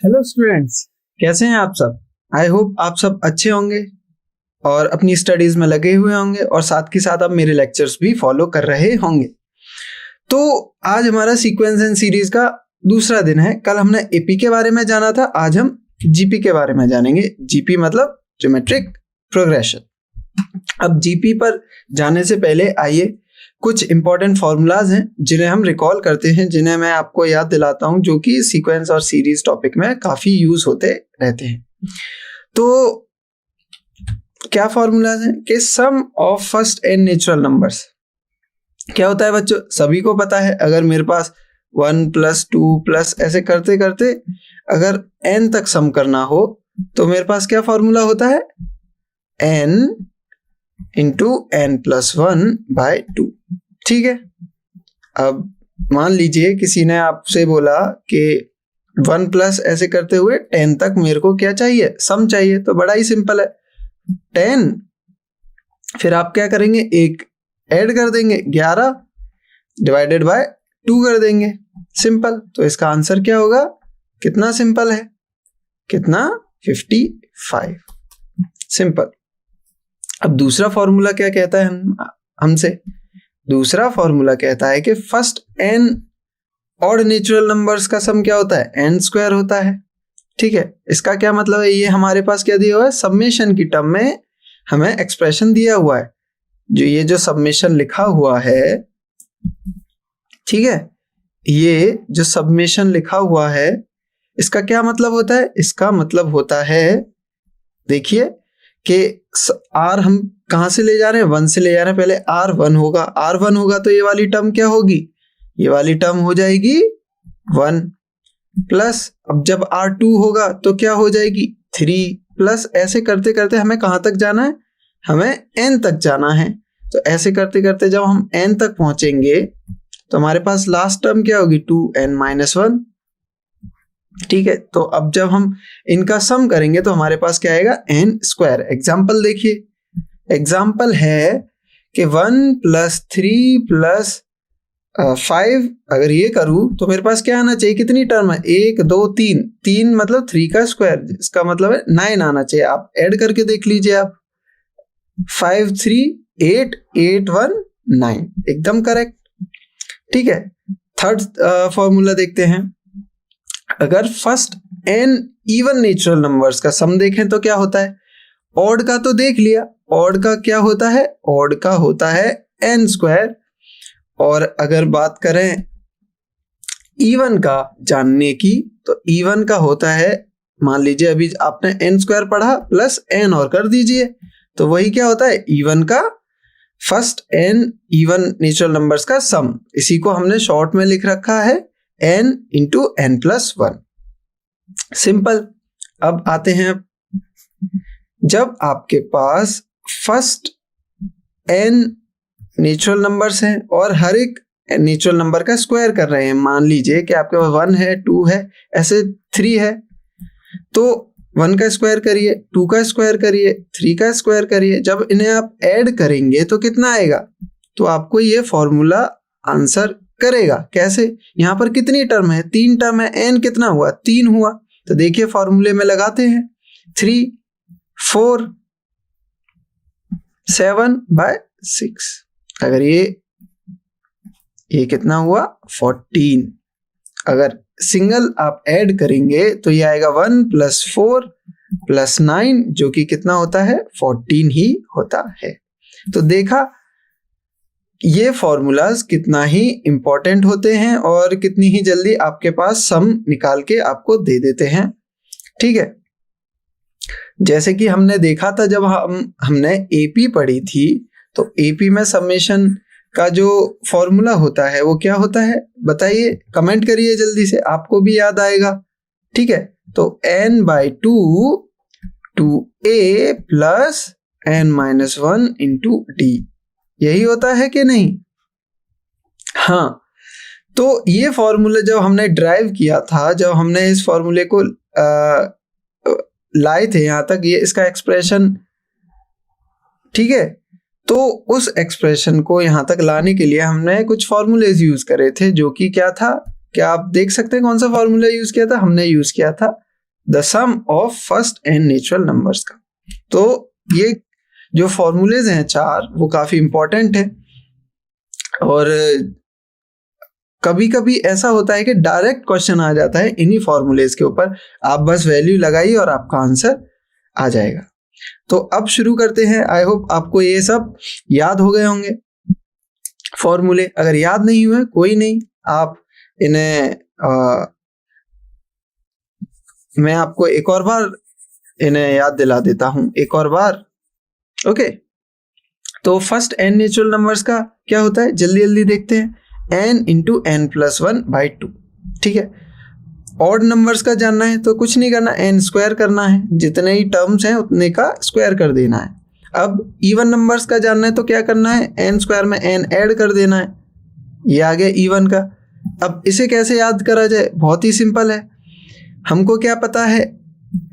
Hello students, कैसे हैं आप सब। आई होप आप सब अच्छे होंगे और अपनी स्टडीज में लगे हुए होंगे और साथ के साथ आप मेरे लेक्चर्स भी फॉलो कर रहे होंगे। तो आज हमारा सीक्वेंस एंड सीरीज का दूसरा दिन है। कल हमने एपी के बारे में जाना था, आज हम जीपी के बारे में जानेंगे। जीपी मतलब ज्योमेट्रिक प्रोग्रेशन। अब जीपी पर जाने से पहले आइए कुछ इंपॉर्टेंट फॉर्मूलाज हैं जिन्हें हम रिकॉल करते हैं, जिन्हें मैं आपको याद दिलाता हूं, जो कि सीक्वेंस और सीरीज टॉपिक में काफी यूज होते रहते हैं। तो क्या फॉर्मूलाज हैं कि sum of first n natural numbers क्या होता है बच्चों, सभी को पता है। अगर मेरे पास 1 + 2 ऐसे करते करते अगर n तक सम करना हो तो मेरे पास क्या फॉर्मूला होता है, n × n + 1/2। ठीक है। अब मान लीजिए किसी ने आपसे बोला कि 1+ ऐसे करते हुए 10 तक मेरे को क्या चाहिए, सम चाहिए। तो बड़ा ही सिंपल है, 10 फिर आप क्या करेंगे, एक ऐड कर देंगे, 11 / 2 कर देंगे, सिंपल। तो इसका आंसर क्या होगा, कितना सिंपल है, कितना, 55, सिंपल। अब दूसरा फॉर्मूला क्या कहता है हमसे, दूसरा फॉर्मूला कहता है कि first n odd natural numbers का सम क्या होता है, n² होता है। ठीक है, इसका क्या मतलब है, ये हमारे पास क्या दिया हुआ है, सब्मेशन की टर्म में हमें एक्सप्रेशन दिया हुआ है। जो ये जो सब्मेशन लिखा हुआ है, ठीक है, ये जो सब्मेशन लिखा हुआ है इसका क्या मतलब होता है, इसका मतलब होता है, देखिए कि r हम कहां से ले जा रहे हैं, 1 से ले जा रहे हैं। पहले r1 होगा, r1 होगा तो ये वाली टर्म क्या होगी, ये वाली टर्म हो जाएगी 1 प्लस, अब जब r2 होगा तो क्या हो जाएगी 3 प्लस। ऐसे करते करते हमें कहां तक जाना है, हमें n तक जाना है। तो ऐसे करते करते जब हम n तक पहुंचेंगे तो हमारे पास लास्ट टर्म क्या होगी, 2n - 1। ठीक है, तो अब जब हम इनका सम करेंगे तो हमारे पास क्या आएगा, n²। एग्जाम्पल देखिए, एग्जाम्पल है कि 1 + 3 + 5 अगर ये करूं तो मेरे पास क्या आना चाहिए, कितनी टर्म है, 1 2 3, 3 मतलब 3 का स्क्वायर, इसका मतलब है 9 आना चाहिए। आप ऐड करके देख लीजिए, आप 5 3 8 8 1 9, एकदम करेक्ट। ठीक है, थर्ड फॉर्मूला देखते हैं। अगर first n even natural numbers का सम देखें तो क्या होता है, ऑड का तो देख लिया, ऑड का क्या होता है, ऑड का होता है n²। और अगर बात करें इवन का जानने की, तो इवन का होता है, मान लीजिए अभी आपने n² पढ़ा प्लस n और कर दीजिए, तो वही क्या होता है, इवन का first n even natural numbers का सम। इसी को हमने शॉर्ट में लिख रखा है n × n + 1, सिंपल। अब आते हैं, जब आपके पास फर्स्ट n नेचुरल नंबर्स हैं और हर एक नेचुरल नंबर का स्क्वायर कर रहे हैं, मान लीजिए कि आपके पास 1 है, 2 है, ऐसे 3 है, तो 1 का स्क्वायर करिए, 2 का स्क्वायर करिए, 3 का स्क्वायर करिए। जब इन्हें आप ऐड करेंगे तो कितना आएगा, तो आपको ये फॉर्मूला आंसर करेगा। कैसे, यहाँ पर कितनी टर्म है, 3 टर्म है, n कितना हुआ, 3 हुआ। तो देखिए फॉर्मूले में लगाते हैं, 3 4 7/6, अगर ये कितना हुआ, 14। अगर सिंगल आप ऐड करेंगे तो ये आएगा 1 + 4 + 9, जो कि कितना होता है, 14 ही होता है। तो देखा ये फॉर्मूलाज कितना ही इंपॉर्टेंट होते हैं और कितनी ही जल्दी आपके पास सम निकाल के आपको दे देते हैं। ठीक है, जैसे कि हमने देखा था जब हमने एपी पढ़ी थी, तो एपी में समेशन का जो फॉर्मूला होता है वो क्या होता है, बताइए, कमेंट करिए जल्दी से, आपको भी याद आएगा। ठीक है, तो n/2 2a + n - 1 × d, यही होता है कि नहीं। हाँ, तो ये फॉर्मूला जब हमने ड्राइव किया था, जब हमने इस फॉर्मूले को लाए थे यहाँ तक, ये इसका एक्सप्रेशन, ठीक है, तो उस एक्सप्रेशन को यहाँ तक लाने के लिए हमने कुछ फॉर्मूलेज यूज करे थे, जो कि क्या था, क्या आप देख सकते हैं कौन सा फॉर्मूला यूज किया था, हमने यूज किया था the sum of first n natural numbers का। तो ये जो फॉर्मूलेज हैं 4 वो काफी इंपॉर्टेंट है, और कभी कभी ऐसा होता है कि डायरेक्ट क्वेश्चन आ जाता है इन्हीं फॉर्मूलेज के ऊपर, आप बस वैल्यू लगाइए और आपका आंसर आ जाएगा। तो अब शुरू करते हैं। आई होप आपको ये सब याद हो गए होंगे फॉर्मूले। अगर याद नहीं हुए कोई नहीं, आप इन्हें मैं आपको एक और बार इन्हें याद दिला देता हूं, एक और बार। ओके, तो फर्स्ट एन नेचुरल नंबर्स का क्या होता है, जल्दी जल्दी देखते हैं। n इंटू एन प्लस 1/2, ठीक है। ऑड नंबर्स का जानना है तो कुछ नहीं करना, n स्क्वायर करना है, जितने ही टर्म्स हैं उतने का स्क्वायर कर देना है। अब इवन नंबर्स का जानना है तो क्या करना है, n स्क्वायर में n ऐड कर देना है, ये आ गया इवन का। अब इसे कैसे याद करा जाए, बहुत ही सिंपल है। हमको क्या पता है,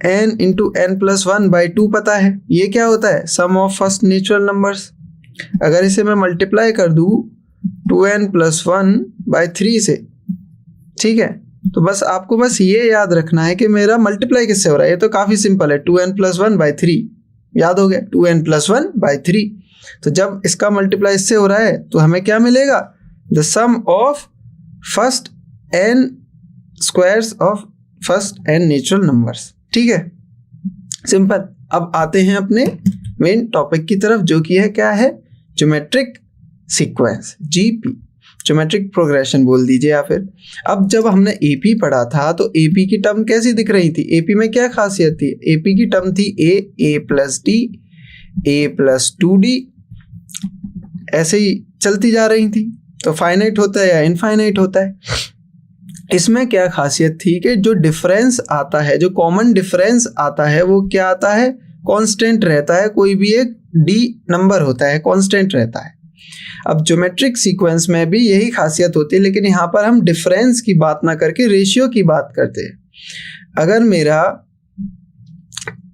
n इंटू एन प्लस 1/2 पता है। ये क्या होता है, सम ऑफ फर्स्ट नेचुरल नंबर्स। अगर इसे मैं मल्टीप्लाई कर दूं 2n प्लस 1/3 से, ठीक है, तो बस आपको बस ये याद रखना है कि मेरा मल्टीप्लाई किससे हो रहा है। ये तो काफी सिंपल है, 2n प्लस 1/3 याद हो गया, 2n प्लस 1/3। तो जब इसका मल्टीप्लाई इससे हो रहा है तो हमें क्या मिलेगा, the sum of first n squares of first n natural numbers, ठीक है, सिंपल। अब आते हैं अपने मेन टॉपिक की तरफ, जो कि है क्या है, geometric sequence, GP, geometric progression बोल दीजिए या फिर। अब जब हमने एपी पढ़ा था तो एपी की टर्म कैसी दिख रही थी, एपी में क्या खासियत थी, एपी की टर्म थी ए प्लस डी, ए प्लस 2d, ऐसे ही चलती जा रही थी। तो फाइनाइट होता है या इनफाइनाइट होता है। इसमें क्या खासियत थी कि जो डिफरेंस आता है, जो कॉमन डिफरेंस आता है, वो क्या आता है, कांस्टेंट रहता है। कोई भी एक डी नंबर होता है, कांस्टेंट रहता है। अब ज्योमेट्रिक सीक्वेंस में भी यही खासियत होती है, लेकिन यहाँ पर हम डिफरेंस की बात ना करके रेशियो की बात करते हैं।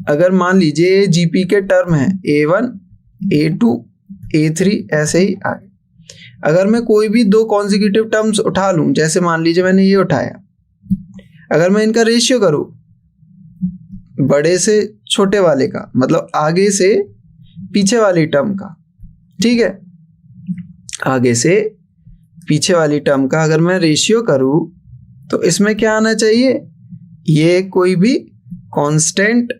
अगर मान लीजिए जीपी के टर्म है A1, A2, A3, ऐसे ही आगे। अगर मैं कोई भी 2 कॉन्जिक्यूटिव टर्म्स उठा लूं, जैसे मान लीजिए मैंने ये उठाया, अगर मैं इनका रेशियो करूं बड़े से छोटे वाले का, मतलब आगे से पीछे वाली टर्म का, ठीक है, आगे से पीछे वाली टर्म का अगर मैं रेशियो करूं तो इसमें क्या आना चाहिए, ये कोई भी कांस्टेंट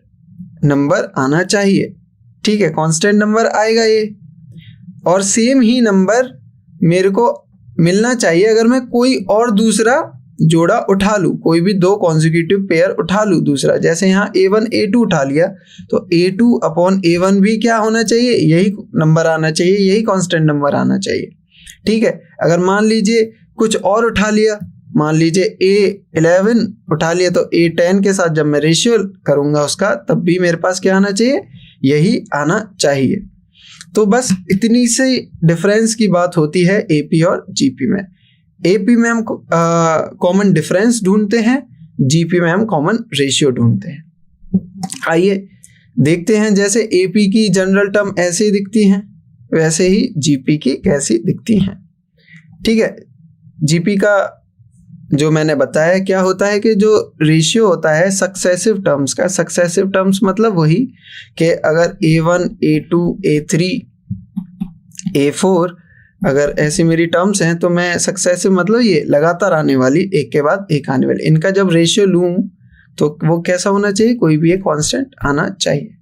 नंबर आना चाहिए, ठीक है, कांस्टेंट नंबर आएगा ये। और सेम ही नंबर मेरे को मिलना चाहिए अगर मैं कोई और दूसरा जोड़ा उठा लूं, कोई भी 2 कॉन्जिक्यूटिव पेयर उठा लूं दूसरा। जैसे यहाँ A1 A2 उठा लिया तो A2 अपॉन A1 भी क्या होना चाहिए, यही नंबर आना चाहिए, यही कांस्टेंट नंबर आना चाहिए, ठीक है। अगर मान लीजिए कुछ और उठा लिया, मान लीजिए A11 उठा लिया, तो A10 के साथ जब मैं रेशियो करूंगा उसका, तब भी मेरे पास क्या आना चाहिए, यही आना चाहिए। तो बस इतनी सी डिफरेंस की बात होती है एपी और जीपी में। एपी में हम कॉमन डिफरेंस ढूंढते हैं, जीपी में हम कॉमन रेशियो ढूंढते हैं। आइए देखते हैं, जैसे एपी की जनरल टर्म ऐसे ही दिखती हैं, वैसे ही जीपी की कैसी दिखती हैं, ठीक है। जीपी का जो मैंने बताया क्या होता है कि जो रेशियो होता है सक्सेसिव टर्म्स का, सक्सेसिव टर्म्स मतलब वही कि अगर A1, A2, A3, A4 अगर ऐसी मेरी टर्म्स हैं तो मैं सक्सेसिव मतलब ये लगातार आने वाली, एक के बाद एक आने वाली, इनका जब रेशियो लूं तो वो कैसा होना चाहिए, कोई भी एक कांस्टेंट आना चाहिए।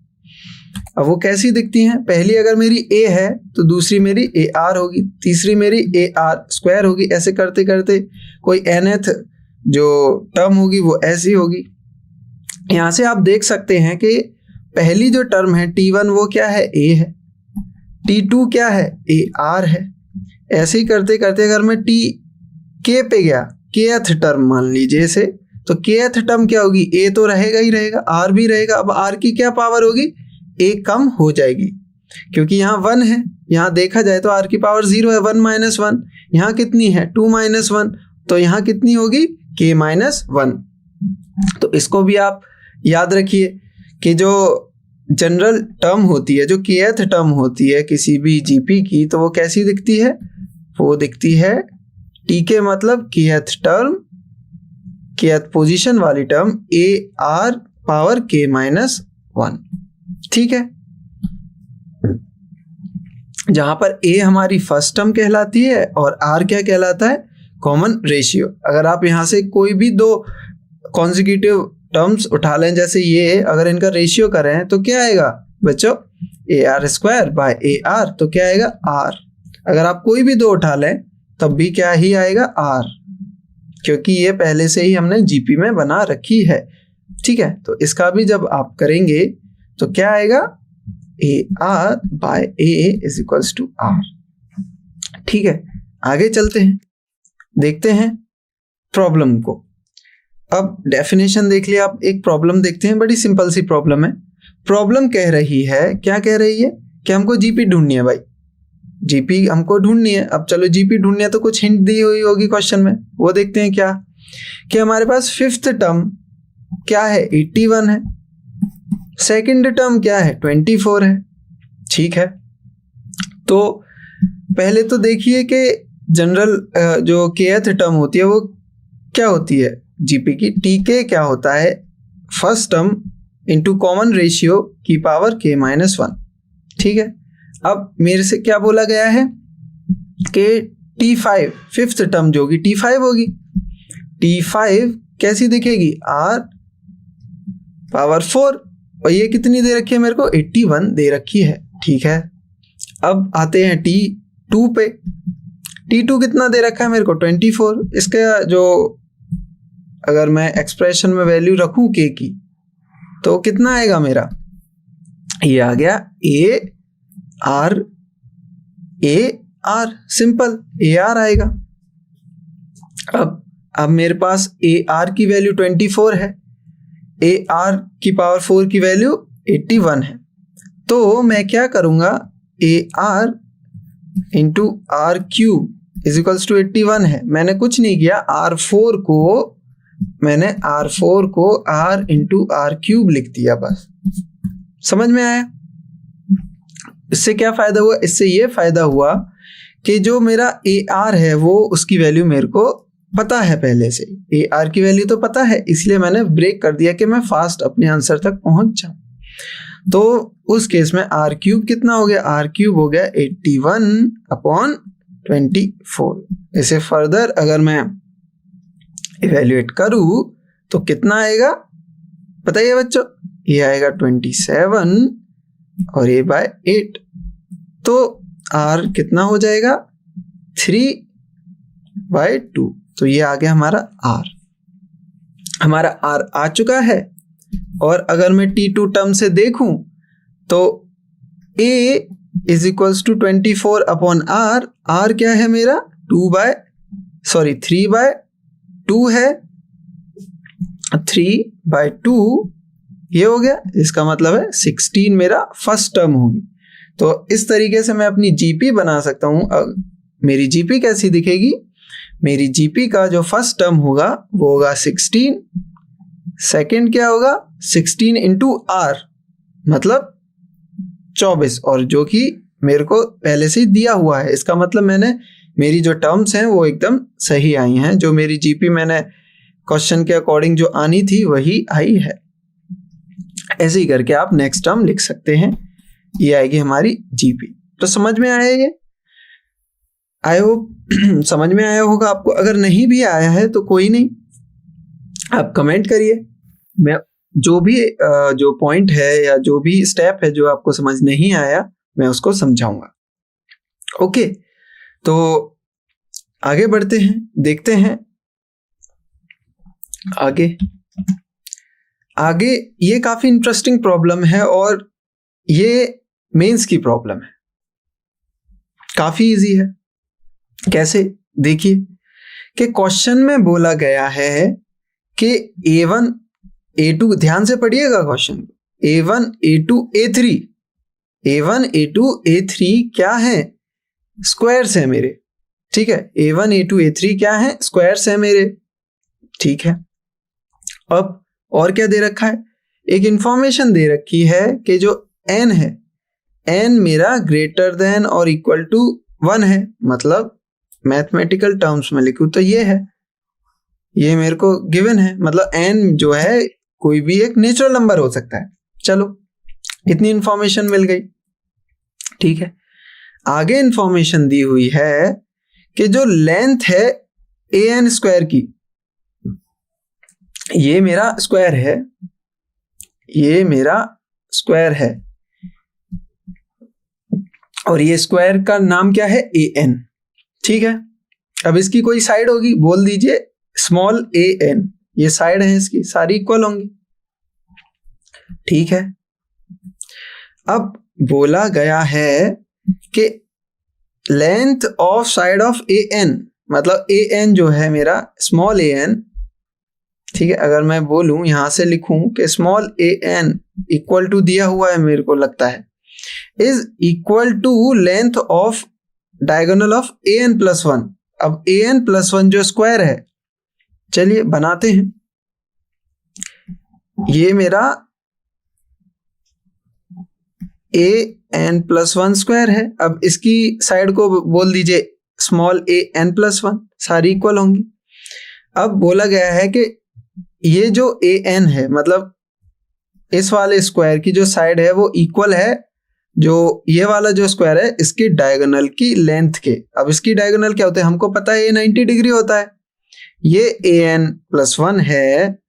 अब वो कैसी दिखती हैं, पहली अगर मेरी A है तो दूसरी मेरी AR होगी, तीसरी मेरी AR स्क्वायर होगी, ऐसे करते करते कोई nth जो टर्म होगी वो ऐसी होगी। यहाँ से आप देख सकते हैं कि पहली जो टर्म है T1 वो क्या है, A है, T2 क्या है, AR है। ऐसे ही करते करते अगर मैं K पे गया, kth टर्म मान लीजिए इसे, तो kth टर्म क्या होगी, A तो रहेगा ही रहेगा, R भी रहेगा। अब R की क्या पावर होगी, एक कम हो जाएगी, क्योंकि यहाँ 1 है, यहाँ देखा जाए तो R की पावर 0 है, 1 - 1, यहाँ कितनी है 2 - 1, तो यहाँ कितनी होगी K - 1। तो इसको भी आप याद रखिए कि जो जनरल टर्म होती है, जो kth टर्म होती है किसी भी जीपी की, तो वो कैसी दिखती है, वो दिखती है Tk मतलब kth टर्म kth पोजीशन वाली term AR power K minus 1, ठीक है। जहां पर A हमारी फर्स्ट टर्म कहलाती है और R क्या कहलाता है, कॉमन रेशियो। अगर आप यहां से कोई भी दो कॉन्जिक्यूटिव टर्म्स उठा लें, जैसे ये, अगर इनका रेशियो करें तो क्या आएगा बच्चों, AR² बाय AR, तो क्या आएगा R। अगर आप कोई भी दो उठा लें तब भी क्या ही आएगा R, क्योंकि ये पहले से ही हमने GP में बना रखी है, ठीक है। तो इसका भी जब आप करेंगे तो क्या आएगा, AR by A is equals to R, ठीक है। आगे चलते हैं, देखते हैं प्रॉब्लम को। अब डेफिनेशन देख लिया आप, एक प्रॉब्लम देखते हैं, बड़ी सिंपल सी प्रॉब्लम है। प्रॉब्लम कह रही है, क्या कह रही है कि हमको जीपी ढूंढनी है भाई, जीपी हमको ढूंढनी है। अब चलो जीपी ढूंढनी है तो कुछ हिंट दी हुई होगी क्वेश्चन में, वो देखते हैं क्या, कि हमारे पास फिफ्थ टर्म क्या है, 81 है, सेकंड टर्म क्या है, 24 है, ठीक है। तो पहले तो देखिए कि जनरल जो kth टर्म होती है वो क्या होती है जीपी की, tk क्या होता है, first term into common ratio की पावर k माइनस 1, ठीक है। अब मेरे से क्या बोला गया है कि T5 फिफ्थ टर्म जो होगी T5 होगी। T5 कैसी दिखेगी, R पावर 4, और ये कितनी दे रखी है मेरे को, 81 दे रखी है, ठीक है। अब आते हैं T2 पे, T2 कितना दे रखा है मेरे को, 24। इसका जो अगर मैं एक्सप्रेशन में वैल्यू रखूं k की तो कितना आएगा मेरा, ये आ गया AR, सिंपल AR आएगा। अब मेरे पास AR की वैल्यू 24 है, AR की पावर 4 की वैल्यू 81 है, तो मैं क्या करूंगा, AR into R cube is equals to 81 है। मैंने कुछ नहीं किया, R4 को R इंटू R क्यूब लिख दिया, बस। समझ में आया? इससे क्या फायदा हुआ, इससे ये फायदा हुआ कि जो मेरा AR है वो उसकी वैल्यू मेरे को पता है पहले से, AR की वैल्यू तो पता है, इसलिए मैंने ब्रेक कर दिया कि मैं फास्ट अपने आंसर तक पहुंच जाऊं। तो उस केस में R क्यूब कितना हो गया, R क्यूब हो गया 81/24। इसे फर्दर अगर मैं इवेल्युएट करूं तो कितना आएगा बताइए बच्चों, ये आएगा 27 और A बाय 8, तो R कितना हो जाएगा 3/2। तो ये आ गया हमारा R आ चुका है। और अगर मैं T2 टर्म से देखूं तो A is equals to 24/R, R क्या है मेरा 3/2 है, 3/2 ये हो गया, इसका मतलब है 16 मेरा फर्स्ट टर्म होगी। तो इस तरीके से मैं अपनी जीपी बना सकता हूं। मेरी जीपी कैसी दिखेगी, मेरी जीपी का जो फर्स्ट टर्म होगा वो होगा 16, सेकंड क्या होगा 16 इंटू R मतलब 24, और जो कि मेरे को पहले से दिया हुआ है, इसका मतलब मेरी जो टर्म्स हैं वो एकदम सही आई हैं, जो मेरी जीपी मैंने क्वेश्चन के अकॉर्डिंग जो आनी थी वही आई है। ऐसे ही करके आप नेक्स्ट टर्म लिख सकते हैं, ये आएगी हमारी जीपी। तो समझ में आया ये, आई होप समझ में आया होगा आपको। अगर नहीं भी आया है तो कोई नहीं, आप कमेंट करिए, मैं जो भी जो पॉइंट है या जो भी स्टेप है जो आपको समझ नहीं आया मैं उसको समझाऊंगा। ओके, तो आगे बढ़ते हैं, देखते हैं आगे ये काफी इंटरेस्टिंग प्रॉब्लम है और ये मेंस की प्रॉब्लम है, काफी इजी है। कैसे, देखिए कि क्वेश्चन में बोला गया है कि A1 A2, ध्यान से पढ़िएगा question, A1 A2 A3, A1 A2 A3 क्या है, स्क्वायर्स है मेरे, ठीक है। A1 A2 A3 क्या है, स्क्वायर्स है मेरे, ठीक है। अब और क्या दे रखा है, एक इंफॉर्मेशन दे रखी है कि जो n है, n मेरा ग्रेटर देन और इक्वल टू 1 है, मतलब मैथमेटिकल टर्म्स में लिखूं तो ये है, ये मेरे को गिवन है, मतलब n जो है कोई भी एक नेचुरल नंबर हो सकता है। चलो इतनी इंफॉर्मेशन मिल गई, ठीक है। आगे इंफॉर्मेशन दी हुई है कि जो लेंथ है an स्क्वायर की, ये मेरा स्क्वायर है, ये मेरा स्क्वायर है, और ये स्क्वायर का नाम क्या है, an, ठीक है। अब इसकी कोई साइड होगी, बोल दीजिए स्मॉल an, ये साइड है इसकी, सारी इक्वल होंगी, ठीक है। अब बोला गया है कि length of side of an, मतलब an जो है मेरा स्मॉल an, ठीक है। अगर मैं बोलूं यहां से लिखूं कि स्मॉल an इक्वल टू दिया हुआ है, मेरे को लगता है is equal to length of diagonal of an+1। अब an+1 जो स्क्वायर है, चलिए बनाते हैं। ये मेरा an+1 स्क्वायर है। अब इसकी साइड को बोल दीजिए स्मॉल an+1, सारी इक्वल होंगी। अब बोला गया है कि ये जो an है, मतलब इस वाले स्क्वायर की जो साइड है वो इक्वल है जो ये वाला जो स्क्वायर है इसकी डायगोनल की लेंथ के। अब इसकी डायगोनल क्या होता है, हमको पता है ये 90 डिग्री होता है। ये an+1 है,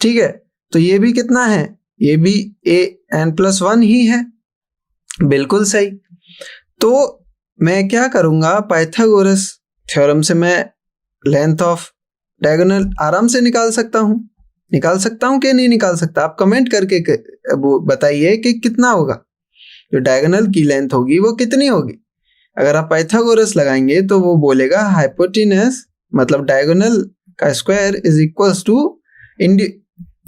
ठीक है, तो ये भी कितना है, ये भी an+1 ही है, बिल्कुल सही। तो मैं क्या करूंगा, पाइथागोरस थ्योरम से मैं लेंथ ऑफ डायगोनल आराम से निकाल सकता हूं। निकाल सकता हूं कि नहीं निकाल सकता, आप कमेंट करके बताइए कि कितना होगा, जो डायगोनल की लेंथ होगी वो कितनी होगी। अगर आप पाइथागोरस लगाएंगे तो वो बोलेगा हाइपोटेनस, मतलब डायगोनल का स्क्वायर इज इक्वल्स टू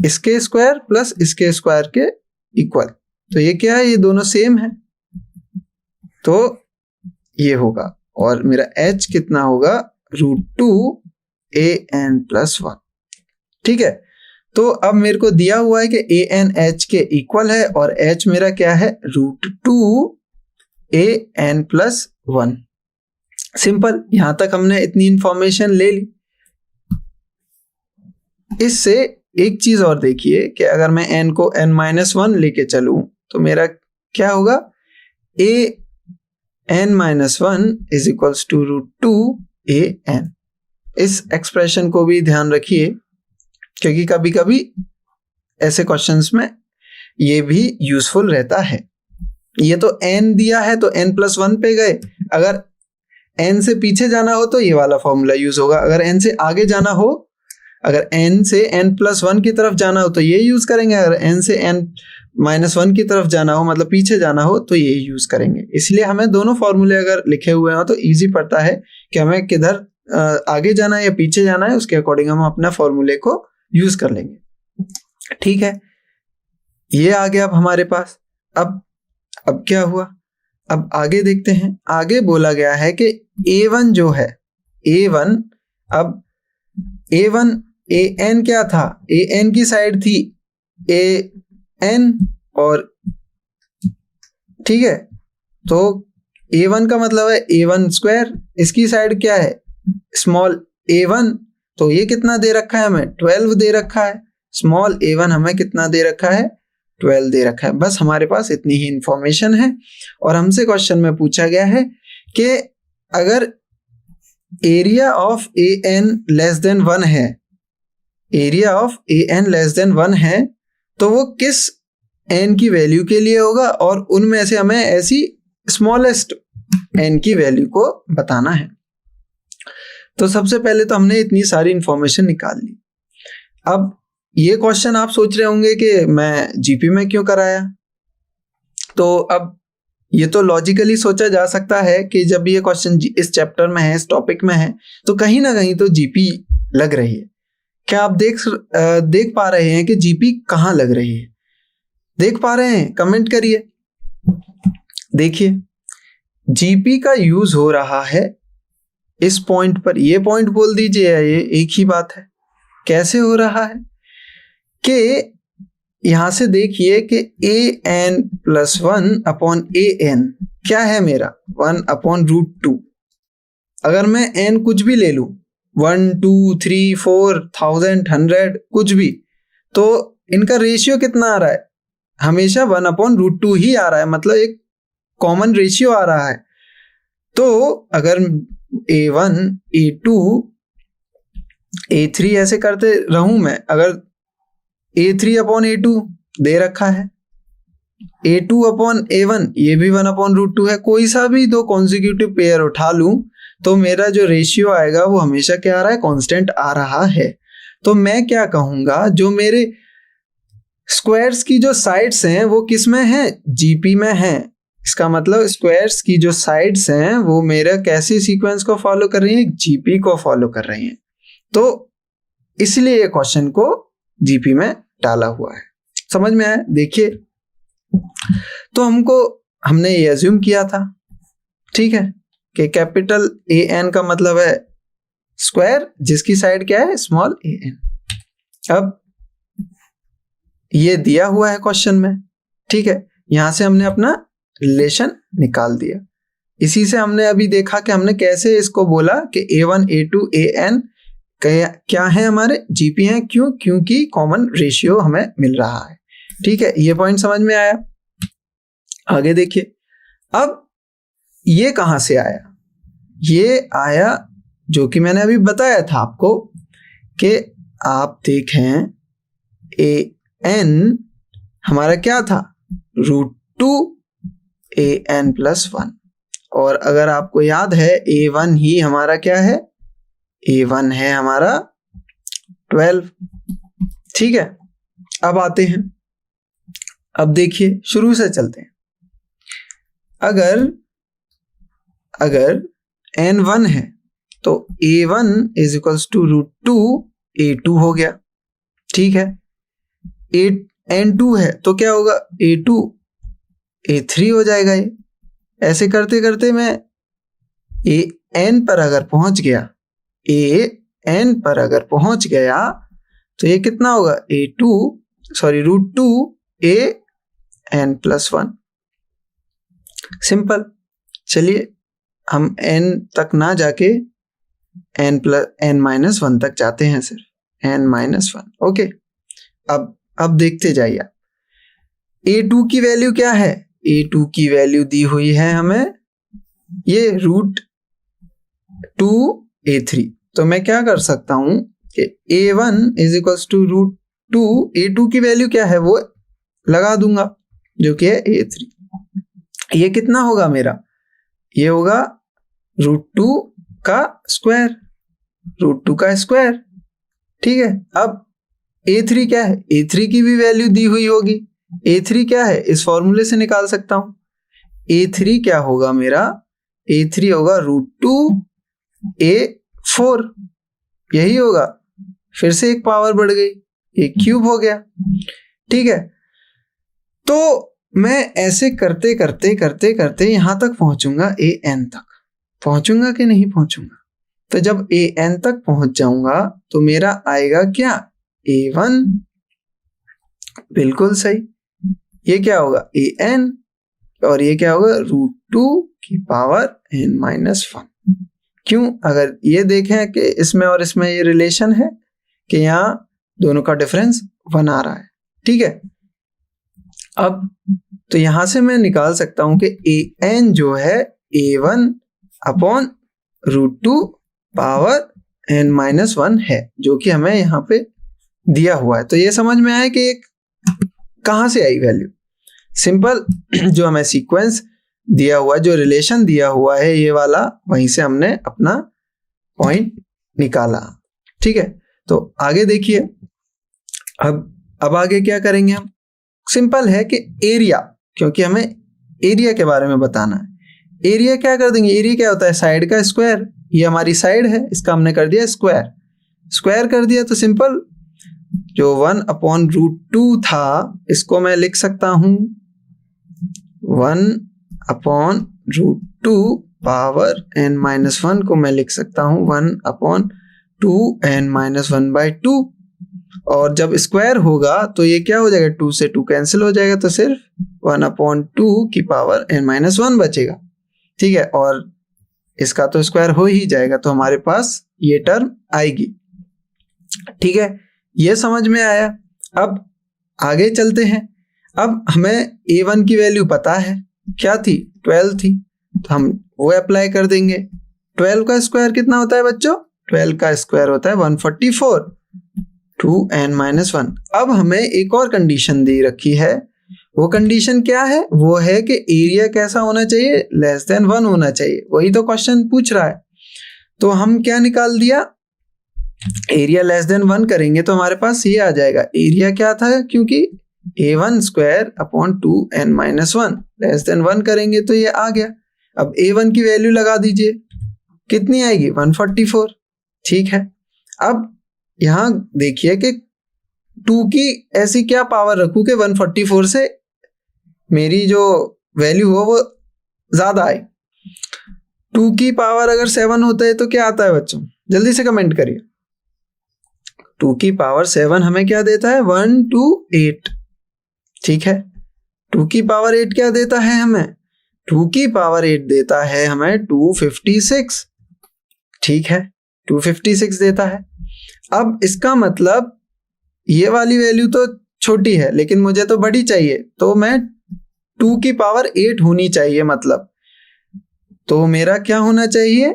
इसके स्क्वायर प्लस इसके स्क्वायर के इक्वल। तो ये क्या है, ये दोनों सेम है, तो ये होगा, और मेरा h कितना होगा, √2 an+1, ठीक है। तो अब मेरे को दिया हुआ है कि an h के इक्वल है, और h मेरा क्या है, √2 an+1। सिंपल, यहां तक हमने इतनी इंफॉर्मेशन ले ली। इससे एक चीज और देखिए कि अगर मैं n को n-1 लेके चलूं तो मेरा क्या होगा, an-1 is equals to √2 an। इस एक्सप्रेशन को भी ध्यान रखिए, क्योंकि कभी कभी ऐसे क्वेश्चंस में ये भी यूजफुल रहता है। ये तो n दिया है तो n+1 पे गए, अगर n से पीछे जाना हो तो ये वाला फॉर्मूला यूज होगा, अगर n से आगे जाना हो, अगर n से n+1 की तरफ जाना हो तो ये यूज करेंगे, अगर n से n-1 की तरफ जाना हो, मतलब पीछे जाना हो, तो ये यूज करेंगे। इसलिए हमें दोनों फॉर्मूले अगर लिखे हुए हो तो इजी पड़ता है कि हमें किधर आगे जाना है या पीछे जाना है, उसके अकॉर्डिंग हम अपना फॉर्मूले को यूज कर लेंगे, ठीक है। ये आ गया अब हमारे पास। अब क्या हुआ, अब आगे देखते हैं। आगे बोला गया है कि a1 जो है, a1, अब a1 an क्या था, an की साइड थी an, और ठीक है, तो a1 का मतलब है a1 स्क्वायर, इसकी साइड क्या है, स्मॉल a1, तो ये कितना दे रखा है हमें, 12 दे रखा है। स्मॉल a1 हमें कितना दे रखा है, 12 दे रखा है। बस हमारे पास इतनी ही इंफॉर्मेशन है, और हमसे क्वेश्चन में पूछा गया है कि अगर area of an less than 1 है, area of an less than 1 है, तो वो किस n की वैल्यू के लिए होगा, और उनमें से हमें ऐसी स्मॉलेस्ट n की वैल्यू को बताना है। तो सबसे पहले तो हमने इतनी सारी इंफॉर्मेशन निकाल ली। अब ये क्वेश्चन आप सोच रहे होंगे कि मैं जीपी में क्यों कराया, तो अब ये तो लॉजिकली सोचा जा सकता है कि जब ये क्वेश्चन इस चैप्टर में है, इस टॉपिक में है, तो कहीं ना कहीं तो जीपी लग रही है। क्या आप देख पा रहे हैं कि जीपी कहाँ लग रही है, देख पा रहे हैं, कमेंट करिए। देखिए जीपी का यूज हो रहा है इस पॉइंट पर, ये पॉइंट बोल दीजिए, ये एक ही बात है। कैसे हो रहा है कि यहां से देखिए कि an+1 अपॉन an क्या है मेरा, 1/√2। अगर मैं n कुछ भी ले लूं, 1 2 3 4 1000 100 कुछ भी, तो इनका रेशियो कितना आ रहा है? हमेशा 1/√2 ही आ रहा है, मतलब एक कॉमन रेशियो आ रहा है। तो अगर A1 A2 A3 ऐसे करते रहूं मैं, अगर A3/A2 दे रखा है, A2/A1 ये भी 1/√2 है, कोई सा भी दो कॉन्जिक्यूटिव पेयर उठा लूं तो मेरा जो रेशियो आएगा वो हमेशा क्या आ रहा है? कांस्टेंट आ रहा है। तो मैं क्या कहूंगा, जो मेरे स्क्वायर्स की जो साइड्स हैं वो किस में हैं? जीपी में हैं। इसका मतलब स्क्वायर्स की जो साइड्स हैं वो मेरा कैसे सीक्वेंस को फॉलो कर रही हैं? जीपी को फॉलो कर रही हैं। तो इसलिए ये क्वेश्चन को जीपी में डाला हुआ है। समझ में आया? देखिए, तो हमने ये अज्यूम किया था, ठीक है, कि कैपिटल AN का मतलब है स्क्वायर जिसकी साइड क्या है? Small an। अब ये दिया हुआ है क्वेश्चन में, ठीक है, यहां से हमने अपना रिलेशन निकाल दिया। इसी से हमने अभी देखा कि हमने कैसे इसको बोला कि A1 A2 AN क्या है? हमारे जीपी हैं। क्यों? क्योंकि कॉमन रेशियो हमें मिल रहा है। ठीक है, ये पॉइंट समझ में आया। आगे देखिए, अब ये कहां से आया? ये आया जो कि मैंने अभी बताया था आपको कि आप देखें AN हमारा क्या था? √2 AN+1। और अगर आपको याद है A1 ही हमारा क्या है? A1 है हमारा 12। ठीक है, अब आते हैं, अब देखिए शुरू से चलते हैं। अगर N1 है तो A1 = √2 A2 हो गया। ठीक है, N2 है तो क्या होगा? A2 A3 हो जाएगा। ये ऐसे करते करते मैं AN पर अगर पहुंच गया, AN पर अगर पहुंच गया तो ये कितना होगा? √2 AN+1। सिंपल। चलिए हम N तक ना जाके N-1 तक जाते हैं, सिर्फ N-1। ओके, अब देखते जाइए। A2 की वैल्यू क्या है? A2 की वैल्यू दी हुई है हमें ये √2 A3। तो मैं क्या कर सकता हूं कि A1 = √2 A2 की वैल्यू क्या है वो लगा दूंगा, जो कि है A3। ये कितना होगा मेरा? ये होगा √2 का स्क्वायर, √2 का स्क्वायर। ठीक है, अब A3 क्या है? A3 की भी वैल्यू दी हुई होगी। A3 क्या है? इस फॉर्मूले से निकाल सकता हूं। A3 क्या होगा मेरा? A3 होगा √2 A4। यही होगा। फिर से एक पावर बढ़ गई, एक क्यूब हो गया। ठीक है, तो मैं ऐसे करते करते करते करते यहां तक पहुंचूंगा, AN तक पहुंचूंगा कि नहीं पहुंचूंगा? तो जब AN तक पहुंच जाऊंगा तो मेरा आएगा क्या? A1। बिल्कुल सही। ये क्या होगा? AN। और ये क्या होगा? √2 N-1। क्यों? अगर ये देखें कि इसमें और इसमें ये रिलेशन है कि यहाँ दोनों का डिफरेंस 1 आ रहा है। ठीक है, अब तो यहां से मैं निकाल सकता हूं कि AN जो है A1/√2 N-1 है, जो कि हमें यहाँ पे दिया हुआ है। तो ये समझ में आया कि एक कहां से आई वैल्यू। सिंपल, जो हमें सीक्वेंस दिया हुआ, जो रिलेशन दिया हुआ है ये वाला, वहीं से हमने अपना पॉइंट निकाला। ठीक है, तो आगे देखिए, अब आगे क्या करेंगे हम? सिंपल है कि एरिया, क्योंकि हमें एरिया के बारे में बताना है। एरिया क्या कर देंगे? एरिया क्या होता है? साइड का स्क्वायर। ये हमारी साइड है, इसका हमने कर दिया स्क्वायर। स्क्वायर कर दिया तो सिंपल, जो 1/√2 था इसको मैं लिख सकता हूं 1/√2 N-1 को मैं लिख सकता हूं 1/2 N-1/2। और जब स्क्वायर होगा तो ये क्या हो जाएगा? 2 से 2 कैंसिल हो जाएगा, तो सिर्फ 1/2 N-1 बचेगा। ठीक है, और इसका तो स्क्वायर हो ही जाएगा, तो हमारे पास ये टर्म आएगी। ठीक है, ये समझ में आया। अब आगे चलते हैं। अब हमें a1 की वैल्यू पता है, क्या थी, 12 थी, तो हम वो अप्लाई कर देंगे। 12 का स्क्वायर कितना होता है बच्चों? 12 का स्क्वायर होता है 144, 2n-1। अब हमें एक और कंडीशन दे रखी है। वो कंडीशन क्या है? वो है कि एरिया कैसा होना चाहिए? लेस देन 1 होना चाहिए। वही तो क्वेश्चन पूछ रहा है। तो हम क्या निकाल दिया? एरिया लेस देन 1 करेंगे तो हमारे पास ये आ जाएगा। एरिया क्या था? क्योंकि a1 square upon 2n-1 less than 1 करेंगे तो ये आ गया। अब a1 की वैल्यू लगा दीजिए, कितनी आएगी? 144। ठीक है, अब यहां देखिए कि 2 की ऐसी क्या पावर रखूं कि 144 से मेरी जो वैल्यू हो वो ज्यादा आए। 2 की पावर अगर 7 होता है तो क्या आता है बच्चों? जल्दी से कमेंट करिए। 2 की पावर 7 हमें क्या देता है? 128। ठीक है, 2 की पावर 8 क्या देता है हमें? 2 की पावर 8 देता है हमें 256। ठीक है, 256 देता है। अब इसका मतलब ये वाली वैल्यू तो छोटी है लेकिन मुझे तो बड़ी चाहिए, तो मैं 2 की पावर 8 होनी चाहिए। मतलब तो मेरा क्या होना चाहिए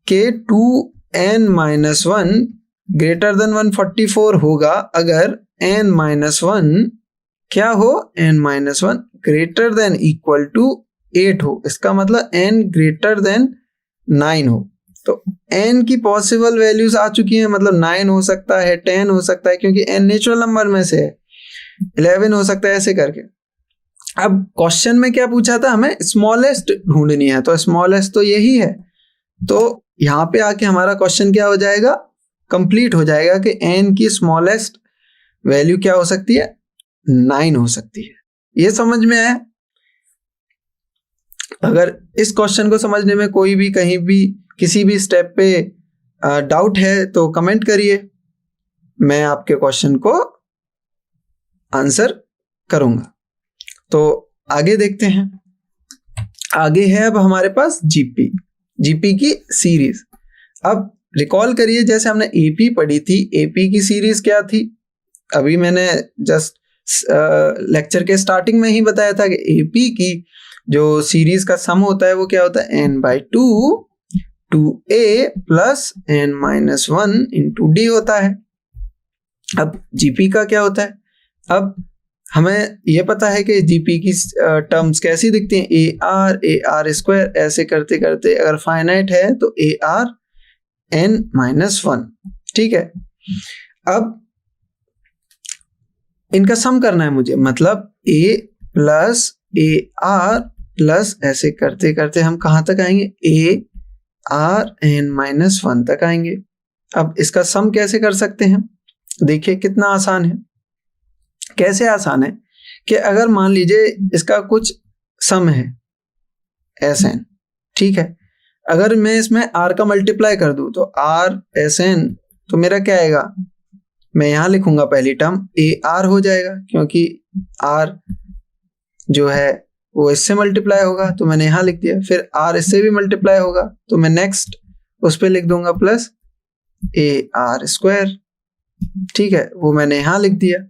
कि 2n-1 ग्रेटर देन 144 होगा अगर n-1 क्या हो? n-1 greater than equal to 8 हो। इसका मतलब n ग्रेटर देन 9 हो। तो n की पॉसिबल वैल्यूज आ चुकी हैं, मतलब 9 हो सकता है, 10 हो सकता है, क्योंकि n नेचुरल नंबर में से है, 11 हो सकता है, ऐसे करके। अब क्वेश्चन में क्या पूछा था? हमें स्मॉलेस्ट ढूंढनी है, तो स्मॉलेस्ट तो यही है। तो यहाँ पे आके हमारा क्वेश्चन क्या हो जाएगा? कंप्लीट हो जाएगा कि n की स्मॉलेस्ट वैल्यू क्या हो सकती है? 9 हो सकती है। ये समझ में आया? अगर इस क्वेश्चन को समझने में कोई भी कहीं भी किसी भी स्टेप पे डाउट है तो कमेंट करिए, मैं आपके क्वेश्चन को आंसर करूंगा। तो आगे देखते हैं। आगे है अब हमारे पास जीपी की सीरीज। अब रिकॉल करिए, जैसे हमने एपी पढ़ी थी, एपी की सीरीज क्या थी? अभी मैंने जस्ट लेक्चर के स्टार्टिंग में ही बताया था कि एपी की जो सीरीज का सम होता है वो क्या होता है? n/2 2a plus n-1 into D होता है। अब जीपी का क्या होता है? अब हमें ये पता है कि जीपी की टर्म्स कैसी दिखती हैं? ए आर स्क्वायर, ऐसे करते करते अगर फाइनाइट है तो ARn-1। ठीक है, अब इनका सम करना है मुझे, मतलब a प्लस AR प्लस ऐसे करते करते हम कहां तक आएंगे? ARn-1 तक आएंगे। अब इसका सम कैसे कर सकते हैं? देखिए कितना आसान है। कैसे आसान है कि अगर मान लीजिए इसका कुछ सम है Sn, ठीक है, अगर मैं इसमें r का मल्टीप्लाई कर दूं तो R/Sn, तो मेरा क्या आएगा? मैं यहां लिखूंगा पहली टर्म AR हो जाएगा, क्योंकि R जो है वो इससे मल्टीप्लाई होगा, तो मैंने यहां लिख दिया। फिर R इससे भी मल्टीप्लाई होगा तो मैं नेक्स्ट उस पर लिख दूंगा प्लस AR²। ठीक है, वो मैंने यहां लिख दिया।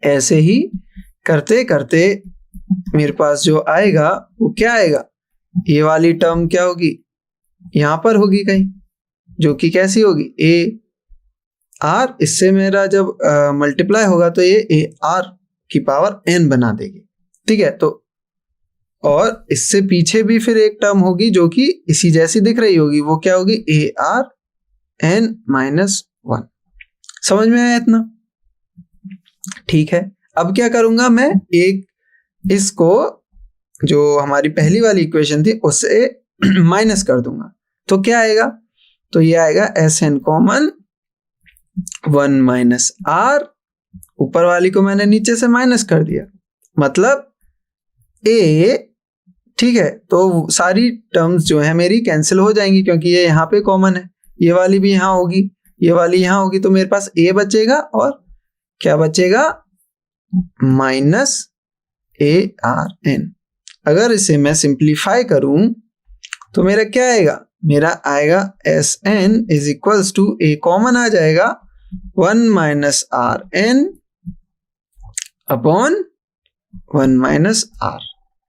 ऐसे ही करते करते मेरे पास जो आएगा वो क्या आएगा? ये वाली टर्म क्या होगी? यहां पर होगी कहीं, जो कि कैसी होगी? AR, इससे मेरा जब मल्टीप्लाई होगा तो ये AR की पावर n बना देगी। ठीक है, तो और इससे पीछे भी फिर एक टर्म होगी जो कि इसी जैसी दिख रही होगी, वो क्या होगी? ARn-1। समझ में आया इतना? ठीक है, अब क्या करूंगा मैं? एक इसको जो हमारी पहली वाली इक्वेशन थी उससे माइनस कर दूंगा, तो क्या आएगा? तो ये आएगा Sn कॉमन 1 माइनस R, ऊपर वाली को मैंने नीचे से माइनस कर दिया, मतलब A। ठीक है, तो सारी टर्म्स जो है मेरी कैंसिल हो जाएंगी, क्योंकि ये यहाँ पे कॉमन है, ये वाली भी यहाँ होगी, ये वाली यहाँ होगी, तो मेरे पास A बचेगा और क्या बचेगा? Minus ARn। अगर इसे मैं सिंप्लीफाई करूं तो मेरा क्या आएगा? मेरा आएगा s n is equals to a common आ जाएगा 1 minus r n upon 1 minus r.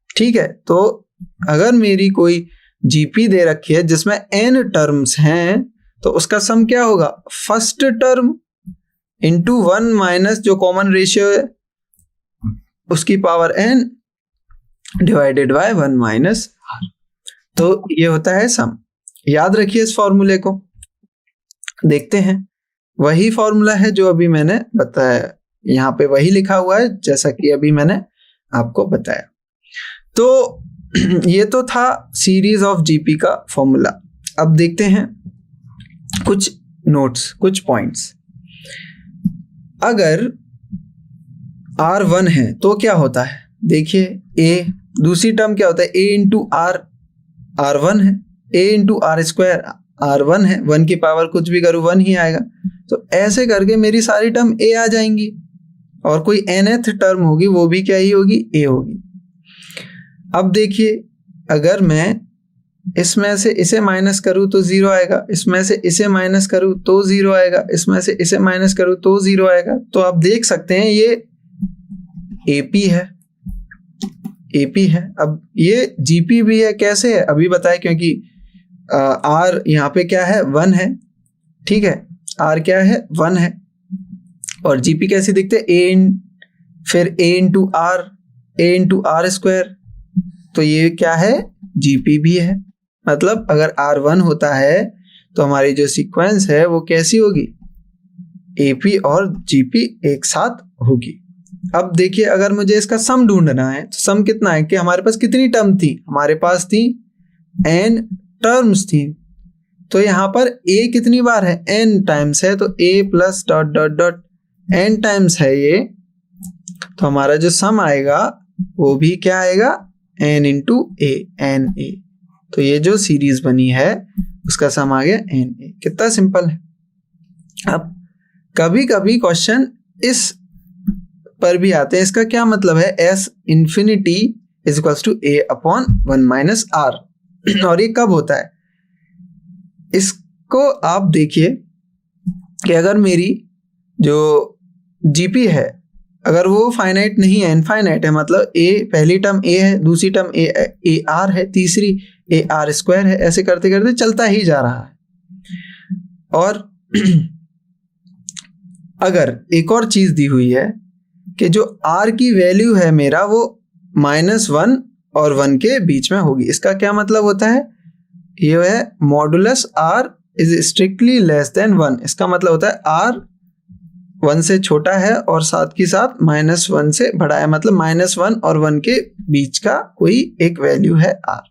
ठीक है, तो अगर मेरी कोई जीपी दे रखी है जिसमें एन टर्म्स हैं तो उसका सम क्या होगा, फर्स्ट टर्म इंटू 1 माइनस जो कॉमन रेशियो है उसकी power n divided by 1 minus r. तो ये होता है सम। याद रखिए इस फॉर्मूले को। देखते हैं, वही फॉर्मूला है जो अभी मैंने बताया, यहाँ पे वही लिखा हुआ है जैसा कि अभी मैंने आपको बताया। तो ये तो था सीरीज ऑफ जीपी का फॉर्मूला। अब देखते हैं कुछ नोट्स, कुछ पॉइंट्स। अगर R1 है तो क्या होता है, देखिए A, दूसरी टर्म क्या होता है, A इंटू आर, R1 है, A into r square R1 है, 1 की पावर कुछ भी करूँ 1 ही आएगा। तो ऐसे करके मेरी सारी टर्म A आ जाएंगी और कोई nth टर्म होगी वो भी क्या ही होगी, A होगी। अब देखिए, अगर मैं इसमें से इसे माइनस करूँ तो 0 आएगा, इसमें से इसे माइनस करूँ तो 0 आएगा, इसमें से इसे माइनस करूँ तो 0 आएगा। तो आप देख सकते हैं ये AP है, AP है। अब ये GP भी है, कैसे है अभी बताए, क्योंकि R यहाँ पे क्या है 1 है, ठीक है, R क्या है 1 है, और GP कैसे दिखते हैं, फिर A into r, A into r square, तो ये क्या है GP भी है। मतलब अगर R1 होता है तो हमारी जो सीक्वेंस है वो कैसी होगी, AP और GP एक साथ होगी। अब देखिए, अगर मुझे इसका सम ढूंढना है तो सम कितना है, कि हमारे पास कितनी टर्म थी, हमारे पास थी n टर्म्स थी। तो यहाँ पर A कितनी बार है, n टाइम्स है, तो A plus dot dot dot n times है ये, तो हमारा जो सम आएगा वो भी क्या आएगा, n इंटू A, NA। तो ये जो सीरीज बनी है उसका सम आ गया NA। कितना सिंपल है। अब कभी कभी क्वेश्चन इस पर भी आते हैं, इसका क्या मतलब है, S infinity is equals to A upon 1 minus R। और ये कब होता है, इसको आप देखिए कि अगर मेरी जो GP है अगर वो फाइनाइट नहीं है, इनफाइनाइट है, मतलब A पहली टर्म A है, दूसरी टर्म A R है, तीसरी A R स्क्वायर है, ऐसे करते करते चलता ही जा रहा है। और अगर एक और चीज दी हुई है कि जो R की वैल्यू है मेरा वो -1 और 1 के बीच में होगी, इसका क्या मतलब होता है, ये है modulus R is strictly less than 1। इसका मतलब होता है R 1 से छोटा है और साथ ही साथ -1 से बड़ा है, मतलब -1 और 1 के बीच का कोई एक वैल्यू है R।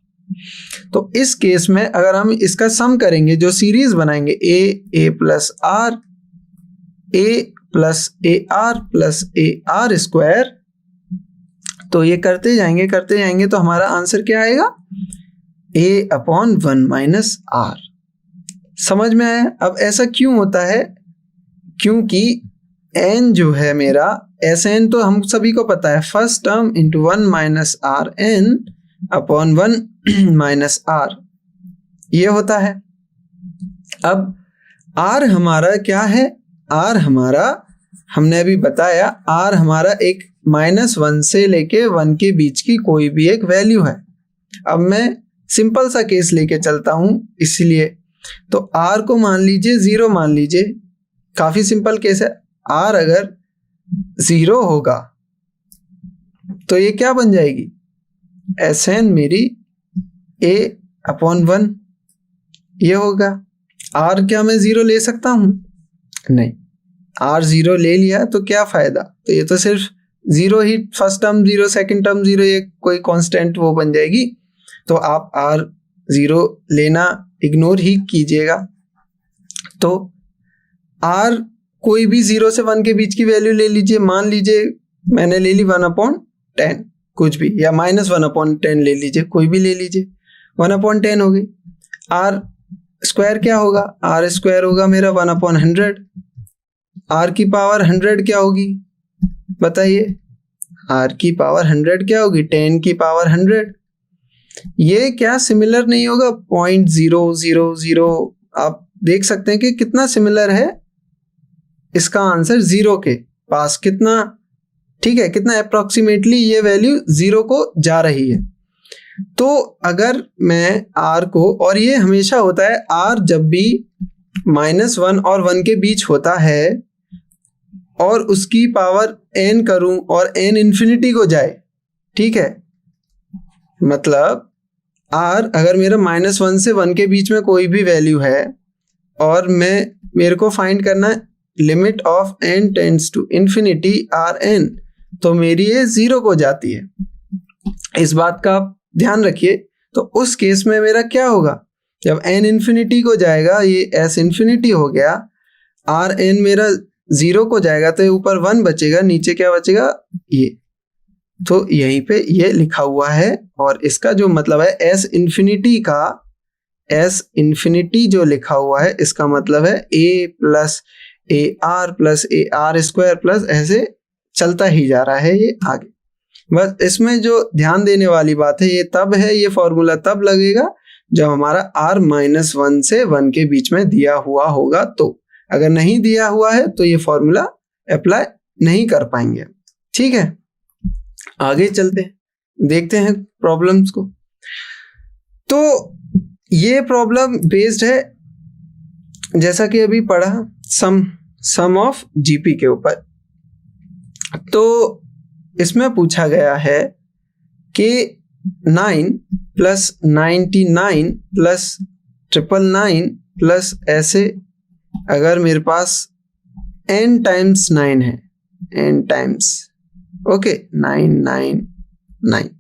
तो इस केस में अगर हम इसका सम करेंगे, जो सीरीज बनाएंगे A plus R, A plus AR plus AR square, तो ये करते जाएंगे तो हमारा आंसर क्या आएगा, A अपॉन 1 माइनस R। समझ में आया। अब ऐसा क्यों होता है, क्योंकि n जो है मेरा Sn तो हम सभी को पता है, first term into 1 minus r n upon 1 minus r, ये होता है। अब R हमारा क्या है, R हमारा हमने अभी बताया, R हमारा एक -1 से लेके 1 के बीच की कोई भी एक वैल्यू है। अब मैं सिंपल सा केस लेके चलता हूं, इसलिए तो R को मान लीजिए 0 मान लीजिए, काफी सिंपल केस है। R अगर 0 होगा तो ये क्या बन जाएगी, Sn मेरी A अपॉन 1 ये होगा। R क्या मैं 0 ले सकता हूं, नहीं, R 0 ले लिया तो क्या फायदा, तो ये तो सिर्फ 0 ही, फर्स्ट टर्म 0 सेकंड टर्म 0, ये कोई कांस्टेंट वो बन जाएगी। तो आप R 0 लेना इग्नोर ही कीजिएगा। तो R कोई भी 0 से 1 के बीच की वैल्यू ले लीजिए, मान लीजिए मैंने ले ली 1/10 कुछ भी, या -1/10 ले लीजिए, कोई भी ले लीजिए, 1/10 हो गई। R स्क्वायर क्या होगा, R स्क्वायर होगा मेरा 1/100। R की पावर 100 क्या होगी बताइए, R की पावर 100 क्या होगी, 10 की पावर 100। ये क्या सिमिलर नहीं होगा? 0.000, आप देख सकते हैं कि कितना सिमिलर है इसका आंसर 0 के पास, कितना, ठीक है, कितना अप्रोक्सीमेटली ये वैल्यू 0 को जा रही है। तो अगर मैं r को, और ये हमेशा होता है, r जब भी -1 और 1 के बीच होता है और उसकी पावर n करूं और n इन्फिनिटी को जाए, ठीक है, मतलब r अगर मेरा -1 से 1 के बीच में कोई भी वैल्यू है और मेरे को फाइंड करना limit of n tends to infinity rn, तो मेरी ये 0 को जाती है। इस बात का आप ध्यान रखिए। तो उस केस में मेरा क्या होगा? जब n इन्फिनिटी को जाएगा, ये s इन्फिनिटी हो गया, rn मेरा 0 को जाएगा, तो ऊपर 1 बचेगा, नीचे क्या बचेगा? ये। तो यहीं पे ये लिखा हुआ है, और इसका जो मतलब है s इन्फिनिटी का, s इन्फिनिटी जो लिखा हुआ है इसका मतलब है a plus A R plus A R square plus, ऐसे चलता ही जा रहा है ये आगे। बस इसमें जो ध्यान देने वाली बात है, ये तब है, ये फॉर्मूला तब लगेगा जब हमारा r -1 से 1 के बीच में दिया हुआ होगा। तो अगर नहीं दिया हुआ है तो ये फॉर्मूला अप्लाई नहीं कर पाएंगे। ठीक है, आगे चलते हैं, देखते हैं प्रॉब्लम्स को। तो ये प्रॉब्लम बेस्ड है, जैसा कि अभी पढ़ा, सम ऑफ जीपी के ऊपर। तो इसमें पूछा गया है कि 9 प्लस 99 प्लस 999 प्लस, ऐसे अगर मेरे पास n टाइम्स 9 है, n times, okay, 999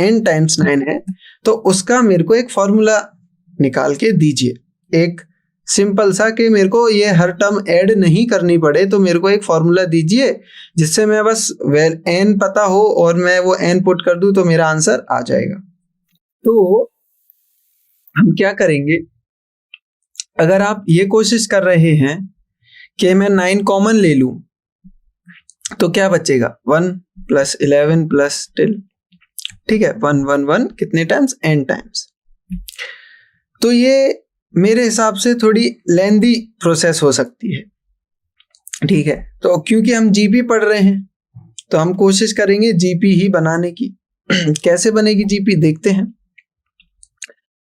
n times 9 है, तो उसका मेरे को एक फॉर्मूला निकाल के दीजिए, एक सिंपल सा, कि मेरे को ये हर टर्म ऐड नहीं करनी पड़े, तो मेरे को एक फॉर्मूला दीजिए जिससे मैं बस n पता हो और मैं वो n पुट कर दूं तो मेरा आंसर आ जाएगा। तो हम क्या करेंगे, अगर आप ये कोशिश कर रहे हैं कि मैं 9 कॉमन ले लूं तो क्या बचेगा? 1 प्लस 11 प्लस 10, ठीक है, 1 1 1 कितने टाइम्स? n times. तो ये मेरे हिसाब से थोड़ी लेंदी प्रोसेस हो सकती है, ठीक है। तो क्योंकि हम जीपी पढ़ रहे हैं तो हम कोशिश करेंगे जीपी ही बनाने की। कैसे बनेगी जीपी, देखते हैं।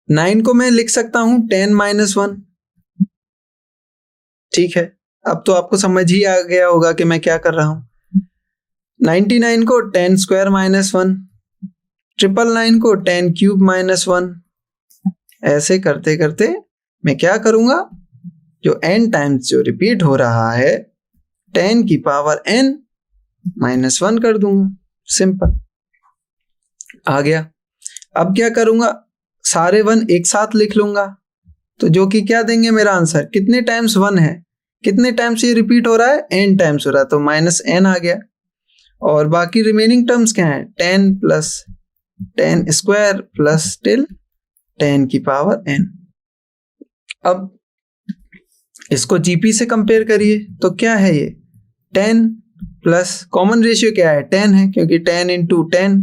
9 को मैं लिख सकता हूं 10 - 1, ठीक है। अब तो आपको समझ ही आ गया होगा कि मैं क्या कर रहा हूं। 99 को 10 स्क्वायर -1, 999 को 10 क्यूब -1, ऐसे करते करते मैं क्या करूंगा, जो n टाइम्स जो रिपीट हो रहा है 10 की पावर n -1 कर दूंगा, सिंपल, आ गया। अब क्या करूंगा, सारे 1 एक साथ लिख लूंगा, तो जो कि क्या देंगे मेरा आंसर, कितने टाइम्स 1 है, कितने टाइम्स ये रिपीट हो रहा है, n टाइम्स हो रहा है, तो -n आ गया। और बाकी रिमेनिंग टर्म्स क्या है, 10 प्लस 10 स्क्वायर प्लस टिल 10 की पावर n। अब इसको जीपी से कंपेयर करिए, तो क्या है ये, 10 प्लस, कॉमन रेशियो क्या है, 10 है, क्योंकि 10 into 10